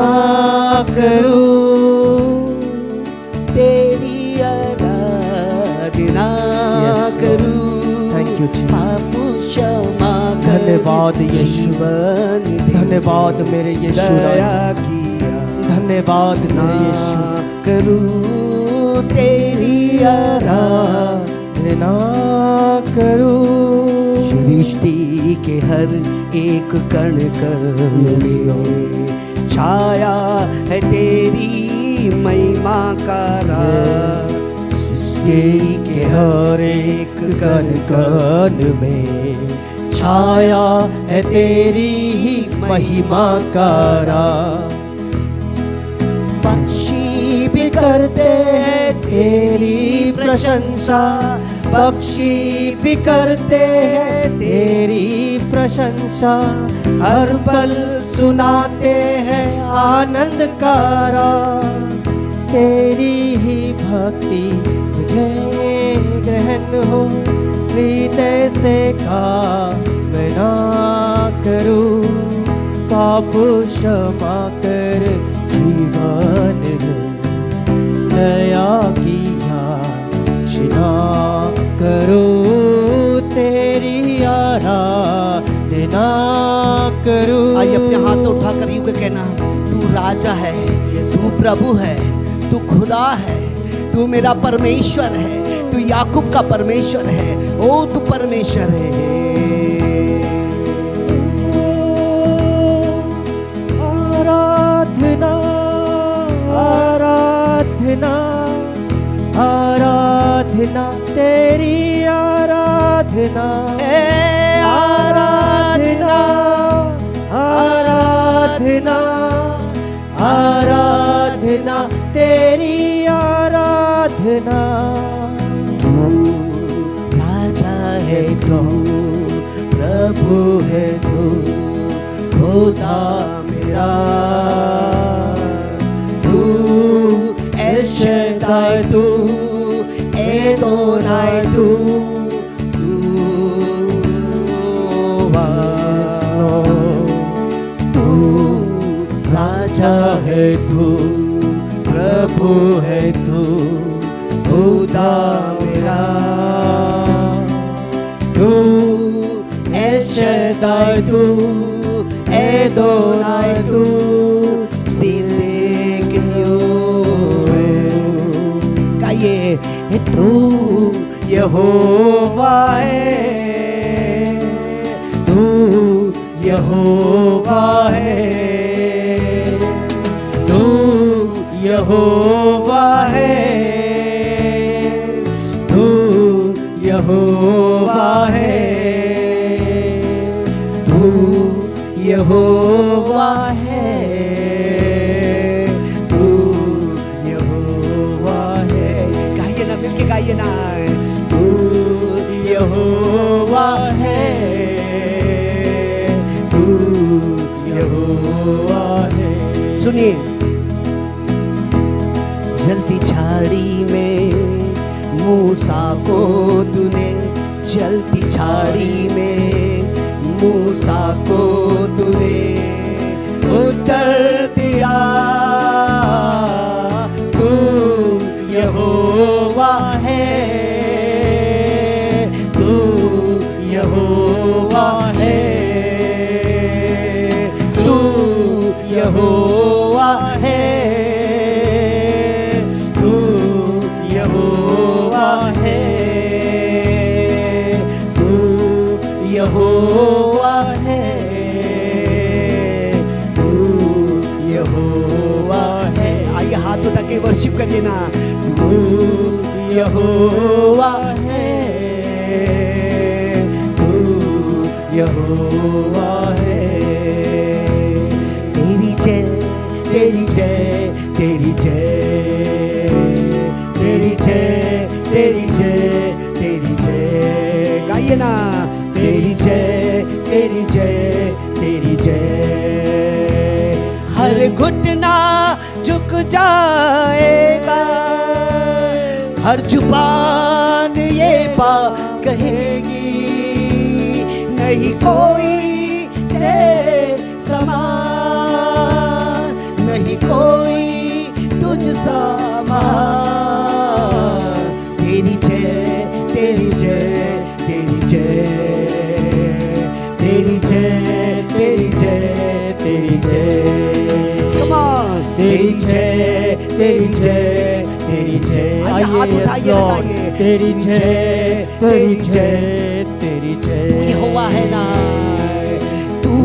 Speaker 2: करूं, तेरी आराधना करूं।
Speaker 1: थैंक यू जी।
Speaker 2: पाप क्षमा
Speaker 1: धन्यवाद यीशु, धन्यवाद मेरे यीशु राजा, धन्यवाद मेरे यीशु
Speaker 2: करूं, तेरी आराधना करूं। सृष्टि के हर एक कण कण में छाया है तेरी महिमा का राज, सृष्टि के हर एक कण कण में छाया है तेरी ही महिमा का राज। पक्षी भी करते हैं तेरी प्रशंसा, पक्षी भी करते हैं तेरी प्रशंसा, हर पल सुनाते हैं आनंद का राग। तेरी ही भक्ति मुझे ग्रहण हो, हृदय से कामना करूं, पाप क्षमा कर जीवन दया की याचना करूं, तेरी आराधना करूं। आइए अपने हाथ उठाकर यूं के कहना, तू राजा है, तू प्रभु है, तू खुदा है, तू मेरा परमेश्वर है, तू याकूब का परमेश्वर है, ओ तू परमेश्वर है। आराधना आराधना आराधना तेरी आराधना, आराधना आराधना आराधना तेरी आराधना। तू राजा है, तू प्रभु है, तू खुदा मेरा, तू एल शद्दाई, तू एदोनाई, तू राजा है, तू प्रभु है, तू खुदा मेरा, तू एल शद्दाई, तू एदोनाई, तू गाइए, तू यहोवा है, तू यहोवा है, तू यहोवा है, तू यहोवा है, तू यहोवा है, तू यहोवा है। गाइए ना, मिलके गाइए ना, तू यहोवा है, तू यहोवा है। सुनिए, जलती झाड़ी में मूसा को तूने, जलती झाड़ी में मूसा को तूने उतर दिया, तू यहोवा है, तू यहोवा है, तू यहोवा है, तू यहोवा है, तू यहोवा है, तू यहोवा है। आइए हाथ उठा के वर्शिप करिए ना, तू यहोवा है, तू यहोवा है। तेरी जय तेरी जय तेरी जय तेरी जय तेरी जय तेरी जय। गाइए ना, तेरी जय, तेरी जय, तेरी जय। हर घुटना झुक जाएगा, हर जुबान ये बात कहेगी, नहीं कोई तेरे समान, नहीं कोई तुझ सा महान। तेरी जय, तेरी जय, तेरी जय, तेरी जय, तेरी जय, तेरी जय। Come on, तेरी जय, तेरी जय, तेरी जय। आइए हाथ उठाइए, लगाइए।
Speaker 3: तेरी जय, तेरी जय, तेरी
Speaker 2: तू
Speaker 3: जय।
Speaker 2: यहोवा है ना, तू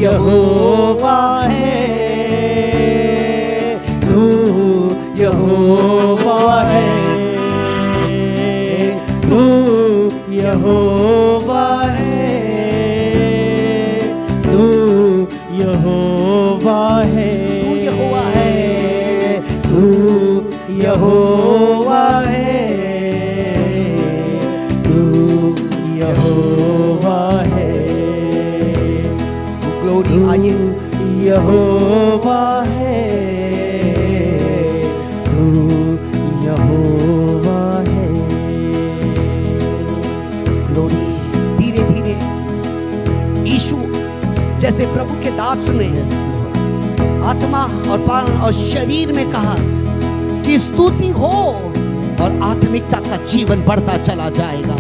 Speaker 2: यहोवा है, तू यहोवा है, तू यहोवा है,
Speaker 3: तू यहोवा है,
Speaker 2: तू यहोवा है, तू यहोवा है, तू
Speaker 3: यहोवा है,
Speaker 2: ग्लोरी। आइए
Speaker 3: यहोवा है, तू यहोवा है।
Speaker 2: ग्लोरी। धीरे धीरे यीशु जैसे प्रभु के दास ने आत्मा और प्राण और शरीर में कहा कि स्तुति हो, और आत्मिकता का जीवन बढ़ता चला जाएगा,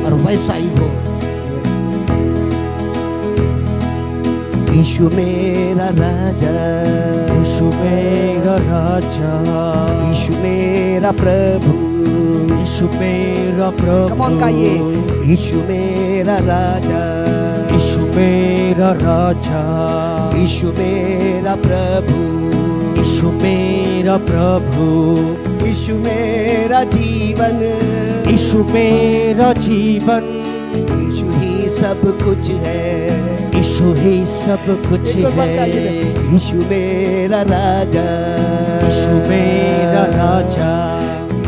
Speaker 2: और वैसा ही हो। यीशु मेरा राजा,
Speaker 3: यीशु मेरा राजा,
Speaker 2: यीशु मेरा प्रभु,
Speaker 3: यीशु मेरा प्रभु।
Speaker 2: कम ऑन गाइए। यीशु मेरा राजा,
Speaker 3: यीशु मेरा राजा,
Speaker 2: यीशु मेरा प्रभु,
Speaker 3: यीशु मेरा प्रभु,
Speaker 2: यीशु मेरा जीवन,
Speaker 3: यीशु मेरा जीवन,
Speaker 2: यीशु ही सब कुछ है,
Speaker 3: यीशु ही सब कुछ
Speaker 2: एक और बात
Speaker 3: है।
Speaker 2: गाइए। यीशु मेरा राजा,
Speaker 3: यीशु मेरा राजा,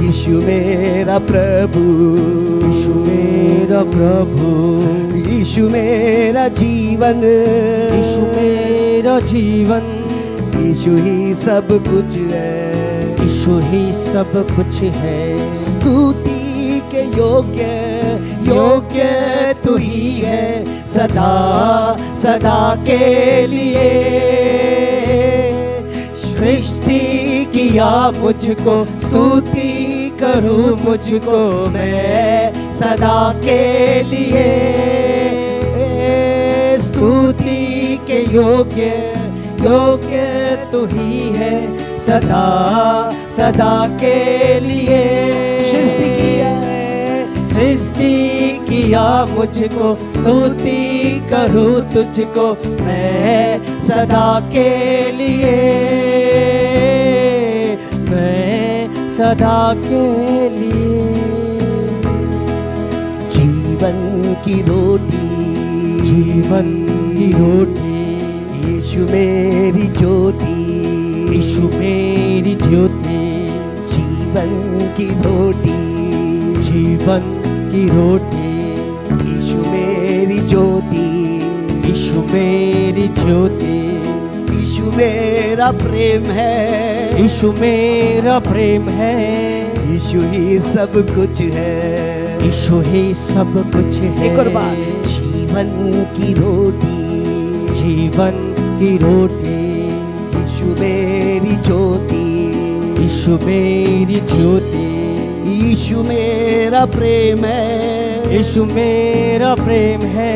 Speaker 2: यीशु मेरा प्रभु,
Speaker 3: यीशु मेरा प्रभु,
Speaker 2: यीशु मेरा जीवन,
Speaker 3: यीशु मेरा जीवन,
Speaker 2: यीशु ही सब कुछ है,
Speaker 3: यीशु ही सब कुछ है।
Speaker 2: स्तुति के योग्य योग्य तू ही है, सदा सदा के लिए। सृष्टि किया मुझको, स्तुति करूं मुझको मैं सदा के लिए। स्तुति के योग्य योग्य तू ही है, सदा सदा के लिए। सृष्टि किया है, सृष्टि किया मुझको, स्तुति करूं तुझको मैं सदा के लिए,
Speaker 3: मैं सदा के लिए।
Speaker 2: जीवन की रोटी,
Speaker 3: जीवन की रोटी,
Speaker 2: यीशु मेरी ज्योति,
Speaker 3: यीशु मेरी ज्योति।
Speaker 2: जीवन की रोटी,
Speaker 3: जीवन की रोटी,
Speaker 2: यीशु मेरी ज्योति,
Speaker 3: यीशु मेरी ज्योति।
Speaker 2: यीशु मेरा प्रेम है,
Speaker 3: यीशु मेरा प्रेम है,
Speaker 2: यीशु ही सब कुछ है,
Speaker 3: यीशु ही सब कुछ है।
Speaker 2: एक और बात, जीवन की रोटी,
Speaker 3: जीवन की रोटी,
Speaker 2: यीशु मेरी ज्योति,
Speaker 3: यीशु मेरी ज्योति।
Speaker 2: यीशु मेरा प्रेम है,
Speaker 3: यीशु मेरा प्रेम है,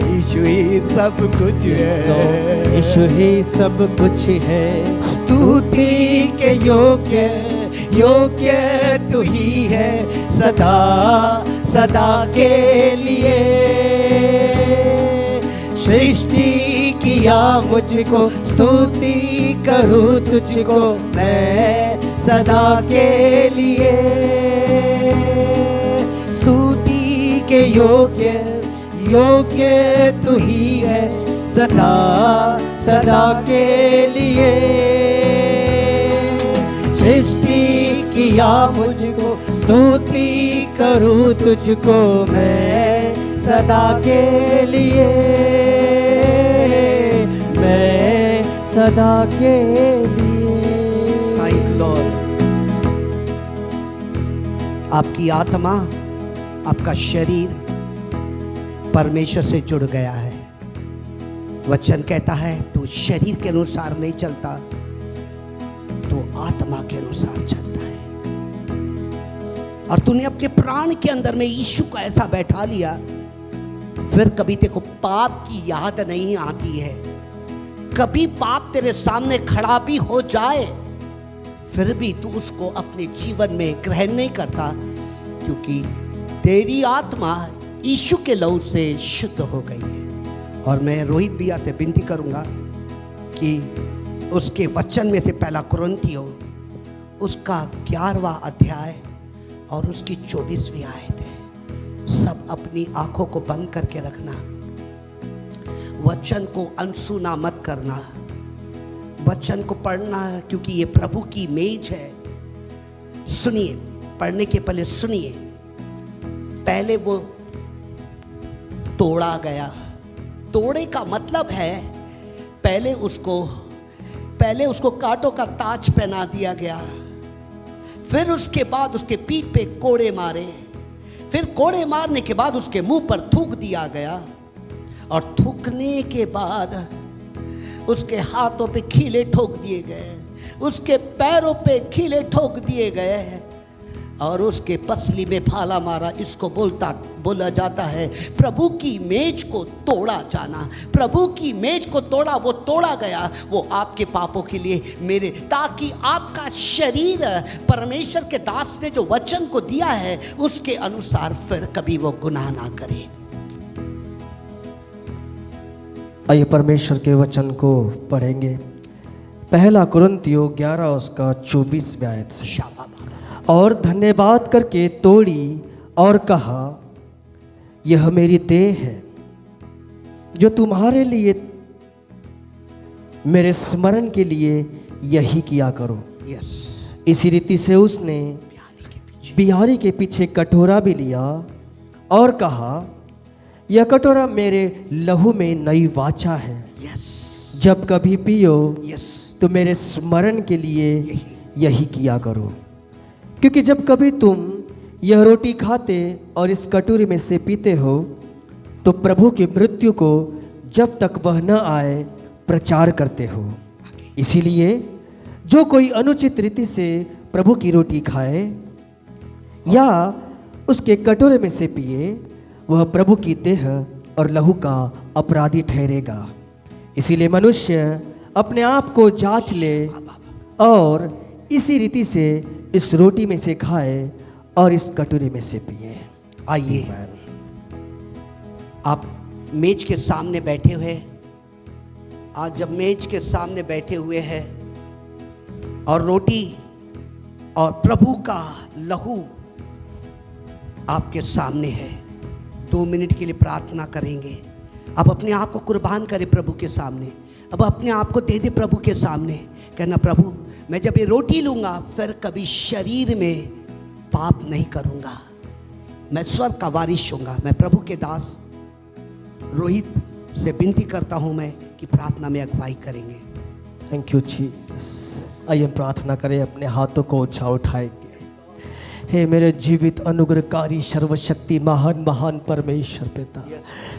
Speaker 2: यीशु ही सब कुछ है,
Speaker 3: यीशु ही सब कुछ है।
Speaker 2: स्तुति के योग्य योग्य तू ही है, सदा सदा के लिए। सृष्टि किया मुझको, स्तुति करूं तुझको मैं सदा के लिए। स्तुति के योग्य योग्य तू ही है, सदा सदा के लिए। सृष्टि किया मुझको, स्तुति करूं तुझको मैं
Speaker 3: सदा के लिए, मैं सदा के लिए।
Speaker 2: Thank Lord. आपकी आत्मा, आपका शरीर परमेश्वर से जुड़ गया है। वचन कहता है तू शरीर के अनुसार नहीं चलता, तो आत्मा के अनुसार चलता है। और तूने अपने प्राण के अंदर में यीशु को ऐसा बैठा लिया, फिर कभी तेरे को पाप की याद नहीं आती है। कभी पाप तेरे सामने खड़ा भी हो जाए, फिर भी तू उसको अपने जीवन में ग्रहण नहीं करता, क्योंकि तेरी आत्मा यीशु के लहू से शुद्ध हो गई है। और मैं रोहित भैया से विनती करूंगा कि उसके वचन में से पहला कुरिन्थियों उसका 11वां अध्याय और उसकी 24वीं आयत है, सब अपनी आंखों को बंद करके रखना। वचन को अनसुना मत करना, वचन को पढ़ना, क्योंकि ये प्रभु की मेज है। सुनिए, पढ़ने के पहले सुनिए। पहले वो तोड़ा गया। तोड़े का मतलब है पहले उसको कांटों का ताज पहना दिया गया, फिर उसके बाद उसके पीठ पे कोड़े मारे, फिर कोड़े मारने के बाद उसके मुंह पर थूक दिया गया, और थूकने के बाद उसके हाथों पे खीले ठोक दिए गए, उसके पैरों पे खीले ठोक दिए गए, और उसके पसली में भाला मारा। इसको बोला जाता है प्रभु की मेज को तोड़ा जाना। प्रभु की मेज को तोड़ा, वो तोड़ा गया, वो आपके पापों के लिए, मेरे, ताकि आपका शरीर परमेश्वर के दास ने जो वचन को दिया है उसके अनुसार फिर कभी वो गुनाह ना करे।
Speaker 3: आइए परमेश्वर के वचन को पढ़ेंगे। पहला कुरिन्थियों 11 उसका 24 आयत से।
Speaker 2: शाबाश।
Speaker 3: और धन्यवाद करके तोड़ी और कहा, यह मेरी देह है जो तुम्हारे लिए, मेरे स्मरण के लिए यही किया करो।
Speaker 2: यस।
Speaker 3: इसी रीति से उसने बिहारी के पीछे कटोरा भी लिया और कहा, यह कटोरा मेरे लहू में नई वाचा है।
Speaker 2: यस।
Speaker 3: जब कभी पियो
Speaker 2: यस।
Speaker 3: तो मेरे स्मरण के लिए यही किया करो। क्योंकि जब कभी तुम यह रोटी खाते और इस कटोरी में से पीते हो, तो प्रभु की मृत्यु को जब तक वह न आए प्रचार करते हो। इसीलिए जो कोई अनुचित रीति से प्रभु की रोटी खाए या उसके कटोरे में से पिए, वह प्रभु की देह और लहू का अपराधी ठहरेगा। इसीलिए मनुष्य अपने आप को जांच ले और इसी रीति से इस रोटी में से खाए और इस कटोरे में से पिए।
Speaker 2: आइए, आप मेज के सामने बैठे हुए, आज जब मेज के सामने बैठे हुए हैं और रोटी और प्रभु का लहू आपके सामने है, 2 मिनट के लिए प्रार्थना करेंगे। आप अपने आप को कुर्बान करें प्रभु के सामने। अब अपने आप को दे दे प्रभु के सामने। कहना, प्रभु मैं जब ये रोटी लूँगा फिर कभी शरीर में पाप नहीं करूँगा, मैं स्वर्ग का वारिस होऊंगा। मैं प्रभु के दास रोहित से विनती करता हूँ मैं कि प्रार्थना में अगुवाई करेंगे।
Speaker 3: Thank you Jesus. आइए प्रार्थना करें, अपने हाथों को ऊंचा उठाएंगे। हे मेरे जीवित अनुग्रहकारी सर्वशक्ति महान महान परमेश्वर पिता,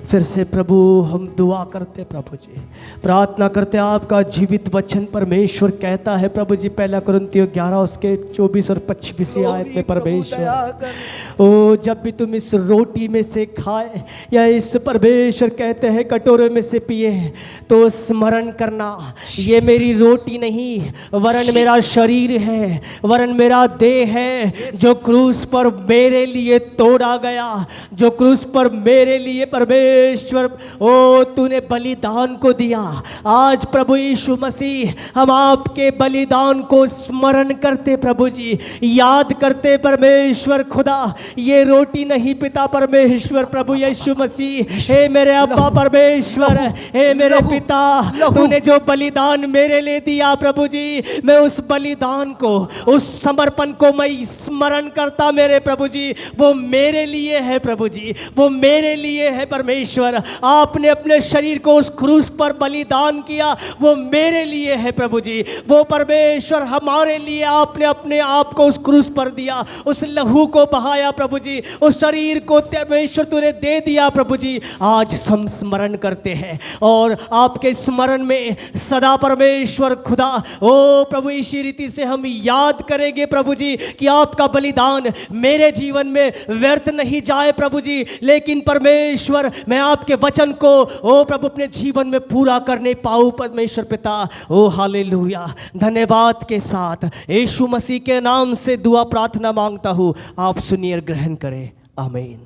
Speaker 3: फिर से प्रभु हम दुआ करते, प्रभु जी प्रार्थना करते। आपका जीवित वचन परमेश्वर कहता है प्रभु जी, पहला कुरिन्थियों 11 उसके 24 और 25 आयत में, परमेश्वर ओ जब भी तुम इस रोटी में से खाए या इस परमेश्वर कहते हैं कटोरे में से पिए, तो स्मरण करना ये मेरी रोटी नहीं वरन मेरा शरीर है, वरन मेरा देह है, जो क्रूस पर मेरे लिए तोड़ा गया, जो क्रूस पर मेरे लिए परमेश्वर ओ तूने बलिदान को दिया। आज प्रभु यीशु मसीह हम आपके बलिदान को स्मरण करते प्रभु जी, याद करते परमेश्वर खुदा। ये रोटी नहीं पिता परमेश्वर प्रभु यीशु मसीह, हे मेरे अब्बा परमेश्वर, हे मेरे पिता, तूने जो बलिदान मेरे लिए दिया प्रभु जी, मैं उस बलिदान को, उस समर्पण को मैं स्मरण करता मेरे प्रभु जी, वो मेरे लिए है प्रभु जी, वो मेरे लिए है परमेश्वर। आपने अपने शरीर को उस क्रूस पर बलिदान किया, वो मेरे लिए है प्रभु जी। वो परमेश्वर हमारे लिए आपने अपने आप को उस क्रूस पर दिया, उस लहू को बहाया प्रभु जी, उस शरीर को परमेश्वर तूने दे दिया प्रभु जी। आज हम स्मरण करते हैं और आपके स्मरण में सदा परमेश्वर खुदा ओ प्रभु इसी रीति से हम याद करेंगे प्रभु जी कि आपका बलिदान मेरे जीवन में व्यर्थ नहीं जाए प्रभु जी, लेकिन परमेश्वर मैं आपके वचन को ओ प्रभु अपने जीवन में पूरा करने पाऊँ परमेश्वर पिता। ओ हालेलुया। धन्यवाद के साथ यीशु मसीह के नाम से दुआ प्रार्थना मांगता हूँ, आप सुनिए ग्रहण करें, आमीन।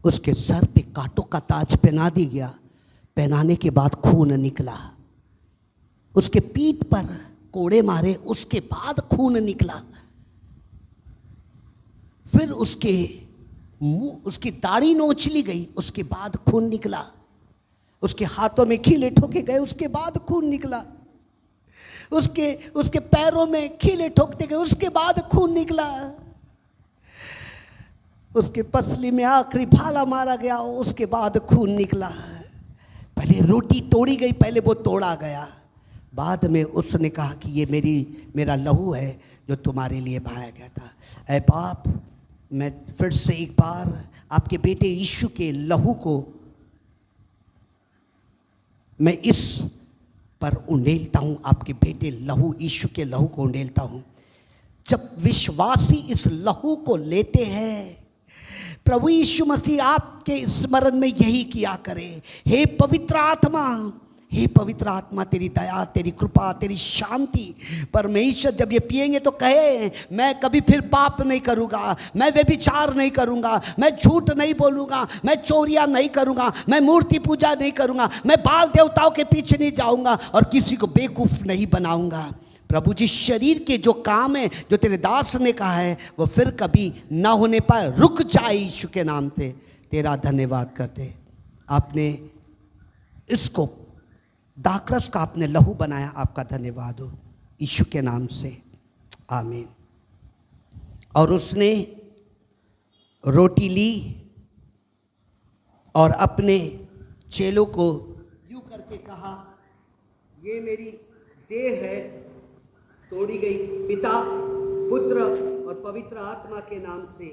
Speaker 2: उसके सर पे कांटों का ताज पहना दी गया, पहनाने के बाद खून निकला। उसके पीठ पर कोड़े मारे, उसके बाद खून निकला। फिर उसके मुंह, उसकी दाढ़ी नोच ली गई, उसके बाद खून निकला। उसके हाथों में खीले ठोके गए, उसके बाद खून निकला। उसके पैरों में खीले ठोकते गए, उसके बाद खून निकला। उसके पसली में आखिरी भाला मारा गया, उसके बाद खून निकला। पहले रोटी तोड़ी गई, पहले वो तोड़ा गया, बाद में उसने कहा कि ये मेरा लहू है जो तुम्हारे लिए बहाया गया था। ऐ बाप, मैं फिर से एक बार आपके बेटे यीशु के लहू को मैं इस पर उंडेलता हूँ, आपके बेटे लहू यीशु के लहू को उंडेलता हूँ। जब विश्वासी इस लहू को लेते हैं, प्रभु यीशु मसीह आपके स्मरण में यही किया करे। हे पवित्र आत्मा, हे पवित्र आत्मा, तेरी दया, तेरी कृपा, तेरी शांति। परमेश्वर जब ये पिएंगे तो कहे मैं कभी फिर पाप नहीं करूँगा, मैं व्यभिचार नहीं करूँगा, मैं झूठ नहीं बोलूँगा, मैं चोरियाँ नहीं करूँगा, मैं मूर्ति पूजा नहीं करूँगा, मैं बाल देवताओं के पीछे नहीं जाऊँगा और किसी को बेवकूफ़ नहीं बनाऊँगा। प्रभु जी, शरीर के जो काम है जो तेरे दास ने कहा है वो फिर कभी ना होने पाए, रुक जाए। यीशु के नाम से तेरा धन्यवाद करते। आपने इसको दाखरस का आपने लहू बनाया, आपका धन्यवाद हो यीशु के नाम से, आमीन। और उसने रोटी ली और अपने चेलों को यूं करके कहा, ये मेरी देह है, तोड़ी गई पिता, पुत्र और पवित्र आत्मा के नाम से।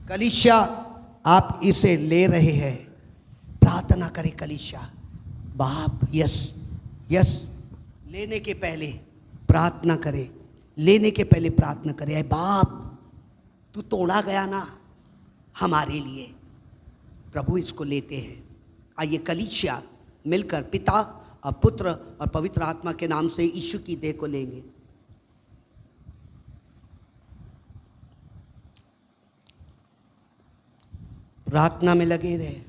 Speaker 2: कलीसिया आप इसे ले रहे हैं, प्रार्थना करें कलीसिया। बाप, यस, लेने के पहले प्रार्थना करें, लेने के पहले प्रार्थना करें। ऐ बाप, तू तोड़ा गया ना हमारे लिए, प्रभु इसको लेते हैं। आइए कलीसिया मिलकर पिता और पुत्र और पवित्र आत्मा के नाम से यीशु की देह को लेंगे। प्रार्थना में लगे रहे।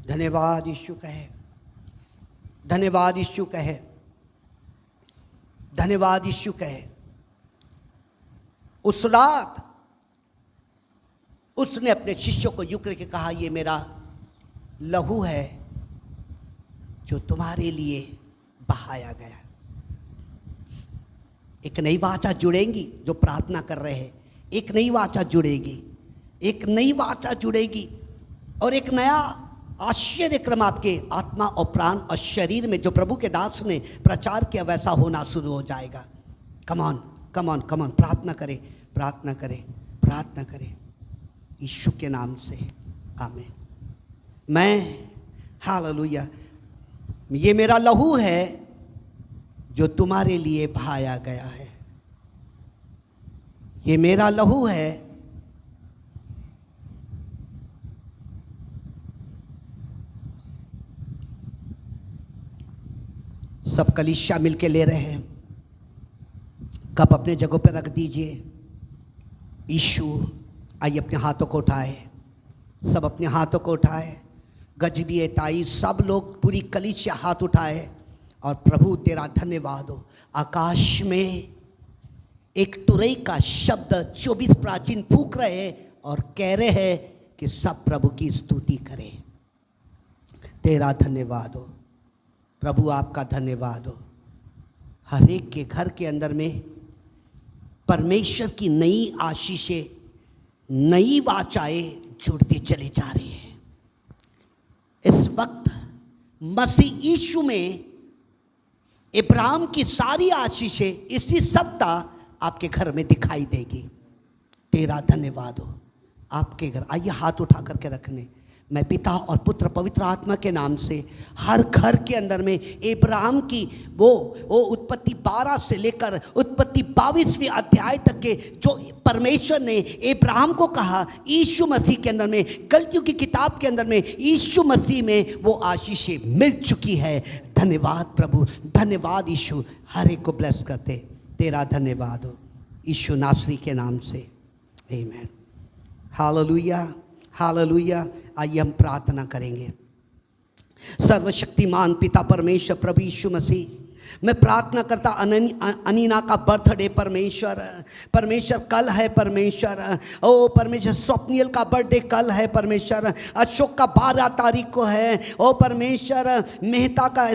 Speaker 2: धन्यवाद यीशु कहे, धन्यवाद यीशु कहे, धन्यवाद यीशु कहे। उस रात उसने अपने शिष्यों को यूं करके कहा, ये मेरा लहू है जो तुम्हारे लिए बहाया गया। एक नई वाचा जुड़ेंगी जो प्रार्थना कर रहे हैं, एक नई वाचा जुड़ेगी, एक नई वाचा जुड़ेगी और एक नया आश्चर्य क्रम आपके आत्मा और प्राण और शरीर में जो प्रभु के दास ने प्रचार किया वैसा होना शुरू हो जाएगा। Come on, come on, come on, प्रार्थना करें, प्रार्थना करें, प्रार्थना करें यीशु के नाम से, आमीन। मैं, हालेलुया, ये मेरा लहू है जो तुम्हारे लिए बहाया गया है। ये मेरा लहू है सब कलीसिया मिलके ले रहे हैं। कप अपने जगहों पर रख दीजिए। यीशु, आइए अपने हाथों को उठाए, सब अपने हाथों को उठाए। गजबी ताई सब लोग, पूरी कलीसिया हाथ उठाए और प्रभु तेरा धन्यवाद हो। आकाश में एक तुरई का शब्द 24 प्राचीन फूंक रहे हैं और कह रहे हैं कि सब प्रभु की स्तुति करें। तेरा धन्यवाद हो प्रभु, आपका धन्यवाद हो। हर एक के घर के अंदर में परमेश्वर की नई आशीषें, नई वाचाएं जुड़ती चली जा रही है। इस वक्त मसीह यीशु में इब्राहिम की सारी आशीषें इसी सप्ताह आपके घर में दिखाई देगी। तेरा धन्यवाद हो। आपके घर आइए हाथ उठा करके रखने। मैं पिता और पुत्र पवित्र आत्मा के नाम से हर घर के अंदर में इब्राहिम की वो उत्पत्ति 12 से लेकर उत्पत्ति 22वें अध्याय तक के जो परमेश्वर ने इब्राहिम को कहा, यीशु मसीह के अंदर में, गलतियों की किताब के अंदर में यीशु मसीह में वो आशीषें मिल चुकी है। धन्यवाद प्रभु, धन्यवाद यीशु। हर एक को ब्लेस करते, तेरा धन्यवाद हो यीशु नासरी के नाम से, आमीन। Hallelujah, hallelujah. आइए हम प्रार्थना करेंगे। सर्वशक्तिमान पिता परमेश्वर प्रभु यीशु मसीह, मैं प्रार्थना करता अनीना का बर्थडे परमेश्वर कल है परमेश्वर। ओ परमेश्वर स्वप्नियल का बर्थडे कल है परमेश्वर। अशोक का 12 तारीख को है। ओ परमेश्वर मेहता का,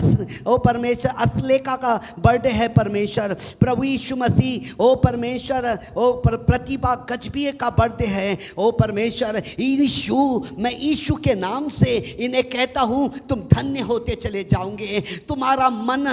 Speaker 2: ओ परमेश्वर असलेका का बर्थडे है परमेश्वर प्रभु यीशु मसीह। ओ परमेश्वर ओ प्रतिभा गजबिये का बर्थडे है। ओ परमेश्वर यीशु, मैं यीशु के नाम से इन्हें कहता हूँ, तुम धन्य होते चले जाओगे। तुम्हारा मन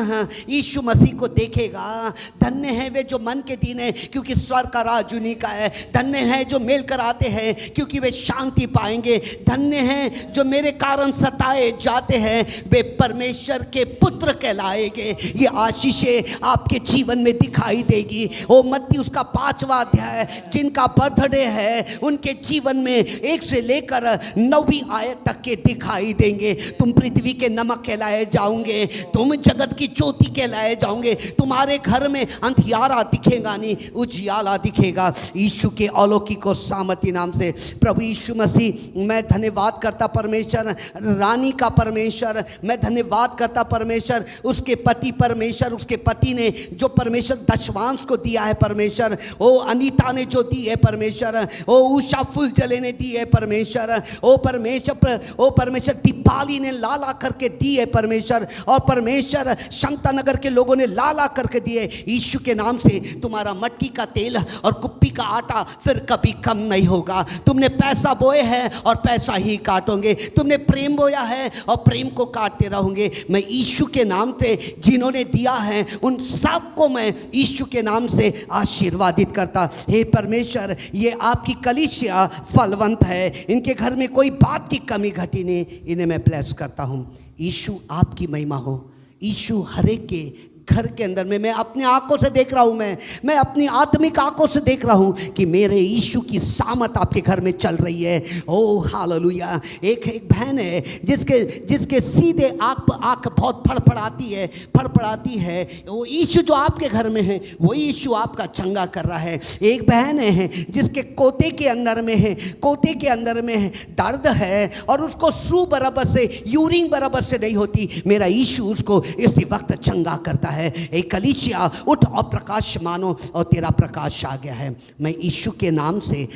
Speaker 2: यीशु मसीह को देखेगा। धन्य है वे जो मन के दीन है, क्योंकि स्वर्ग का राज उन्हीं का है। धन्य है जो मेल कराते हैं, क्योंकि वे शांति पाएंगे। धन्य है जो मेरे कारण सताए जाते हैं, वे परमेश्वर के पुत्र कहलाएंगे। ये आशीषें आपके जीवन में दिखाई देगी। ओ मत्ती उसका 5वां अध्याय, जिनका बर्थडे है उनके जीवन में 1 से लेकर 9वीं आयत तक के दिखाई देंगे। तुम पृथ्वी के नमक कहलाए जाओगे, तुम जगत की ज्योति कहलाए जाओगे। तुम्हारे घर में अंधियारा दिखेगा नहीं, उजियाला दिखेगा। यीशु के अलौकिक और सामर्थी नाम से प्रभु यीशु मसीह, मैं धन्यवाद करता परमेश्वर रानी का परमेश्वर। मैं धन्यवाद करता परमेश्वर उसके पति परमेश्वर, उसके पति ने जो परमेश्वर दशवांश को दिया है परमेश्वर। ओ अनीता ने जो दी है परमेश्वर। ओ उषा फुलझले ने दी है परमेश्वर। ओ परमेश्वर दीपाली ने लाला करके दी है परमेश्वर। और परमेश्वर क्षमता नगर के लोगों ने लाला करके दिए। यीशु के नाम से तुम्हारा मट्टी का तेल और कुप्पी का आटा फिर कभी कम नहीं होगा। तुमने पैसा बोए है और पैसा ही काटोगे। तुमने प्रेम बोया है और प्रेम को काटते रहोगे। मैं यीशु के नाम से जिन्होंने दिया है उन सबको मैं यीशु के नाम से आशीर्वादित करता। हे परमेश्वर, ये आपकी कलीसिया फलवंत है, इनके घर में कोई बात की कमी घटी नहीं। इन्हें मैं ब्लेस करता हूँ। यीशु आपकी महिमा हो। यीशु हर एक के घर के अंदर में, मैं अपनी आंखों से देख रहा हूँ, मैं अपनी आत्मिक आंखों से देख रहा हूँ कि मेरे यीशु की सामत आपके घर में चल रही है। ओ हालेलुया। एक बहन है जिसके सीधे आँख बहुत फड़फड़ाती है। वो यीशु जो आपके घर में है वो यीशु आपका चंगा कर रहा है। एक बहन है जिसके कोते के अंदर में है दर्द है और उसको सू बराबर से, यूरिन बराबर से नहीं होती। मेरा यीशु उसको इसी वक्त चंगा करता है। एक कलीसिया उठ और प्रकाश मानो, और तेरा प्रकाश आ गया है। मैं यीशु के नाम से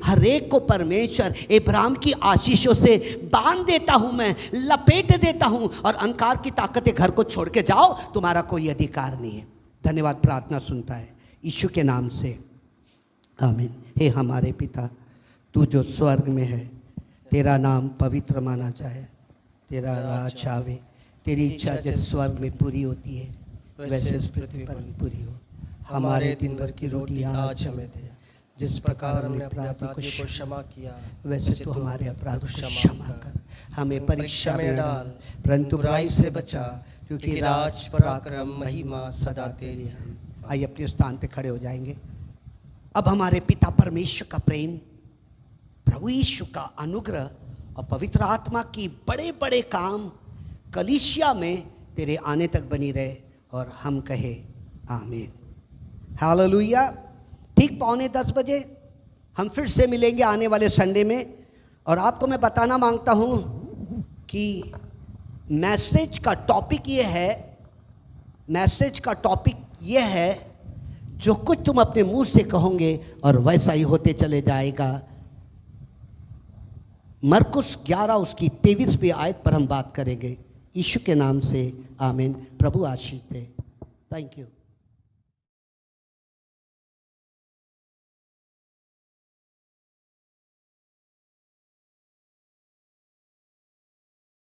Speaker 2: हर एक को परमेश्वर इब्राहिम की आशीषों से बांध देता हूं, मैं लपेट देता हूं। और अंधकार की ताकतें घर को छोड़ के जाओ, तुम्हारा कोई अधिकार नहीं है। धन्यवाद। प्रार्थना सुनता है यीशु के नाम से, आमीन। हे हमारे पिता, तू जो स्वर्ग में है, तेरा नाम पवित्र माना जाए, तेरा राज आवे, तेरी इच्छा जैसे स्वर्ग में पूरी होती है वैसे इस पृथ्वी पर भी पूरी हो। हमारे दिन भर की रोटी आज हमें दे, जिस प्रकार हमने अपने अपराधियों को क्षमा किया वैसे तो हमारे अपराधों को क्षमा कर। हमें परीक्षा में डाल, परंतु बुराई से बचा, क्योंकि राज पराक्रम महिमा सदा तेरी है। आइए अपने स्थान पे खड़े हो जाएंगे। अब हमारे पिता परमेश्वर का प्रेम, प्रभु यीशु का अनुग्रह और पवित्र आत्मा की बड़े बड़े काम कलीसिया में तेरे आने तक बनी रहे, और हम कहे आमीन। हालेलुया। ठीक 9:45 बजे हम फिर से मिलेंगे आने वाले संडे में। और आपको मैं बताना मांगता हूँ कि मैसेज का टॉपिक ये है, जो कुछ तुम अपने मुंह से कहोगे और वैसा ही होते चले जाएगा। मरकुस 11 उसकी 23वीं आयत पर हम बात करेंगे। यीशु के नाम से आमीन। प्रभु आशीष दे। Thank you.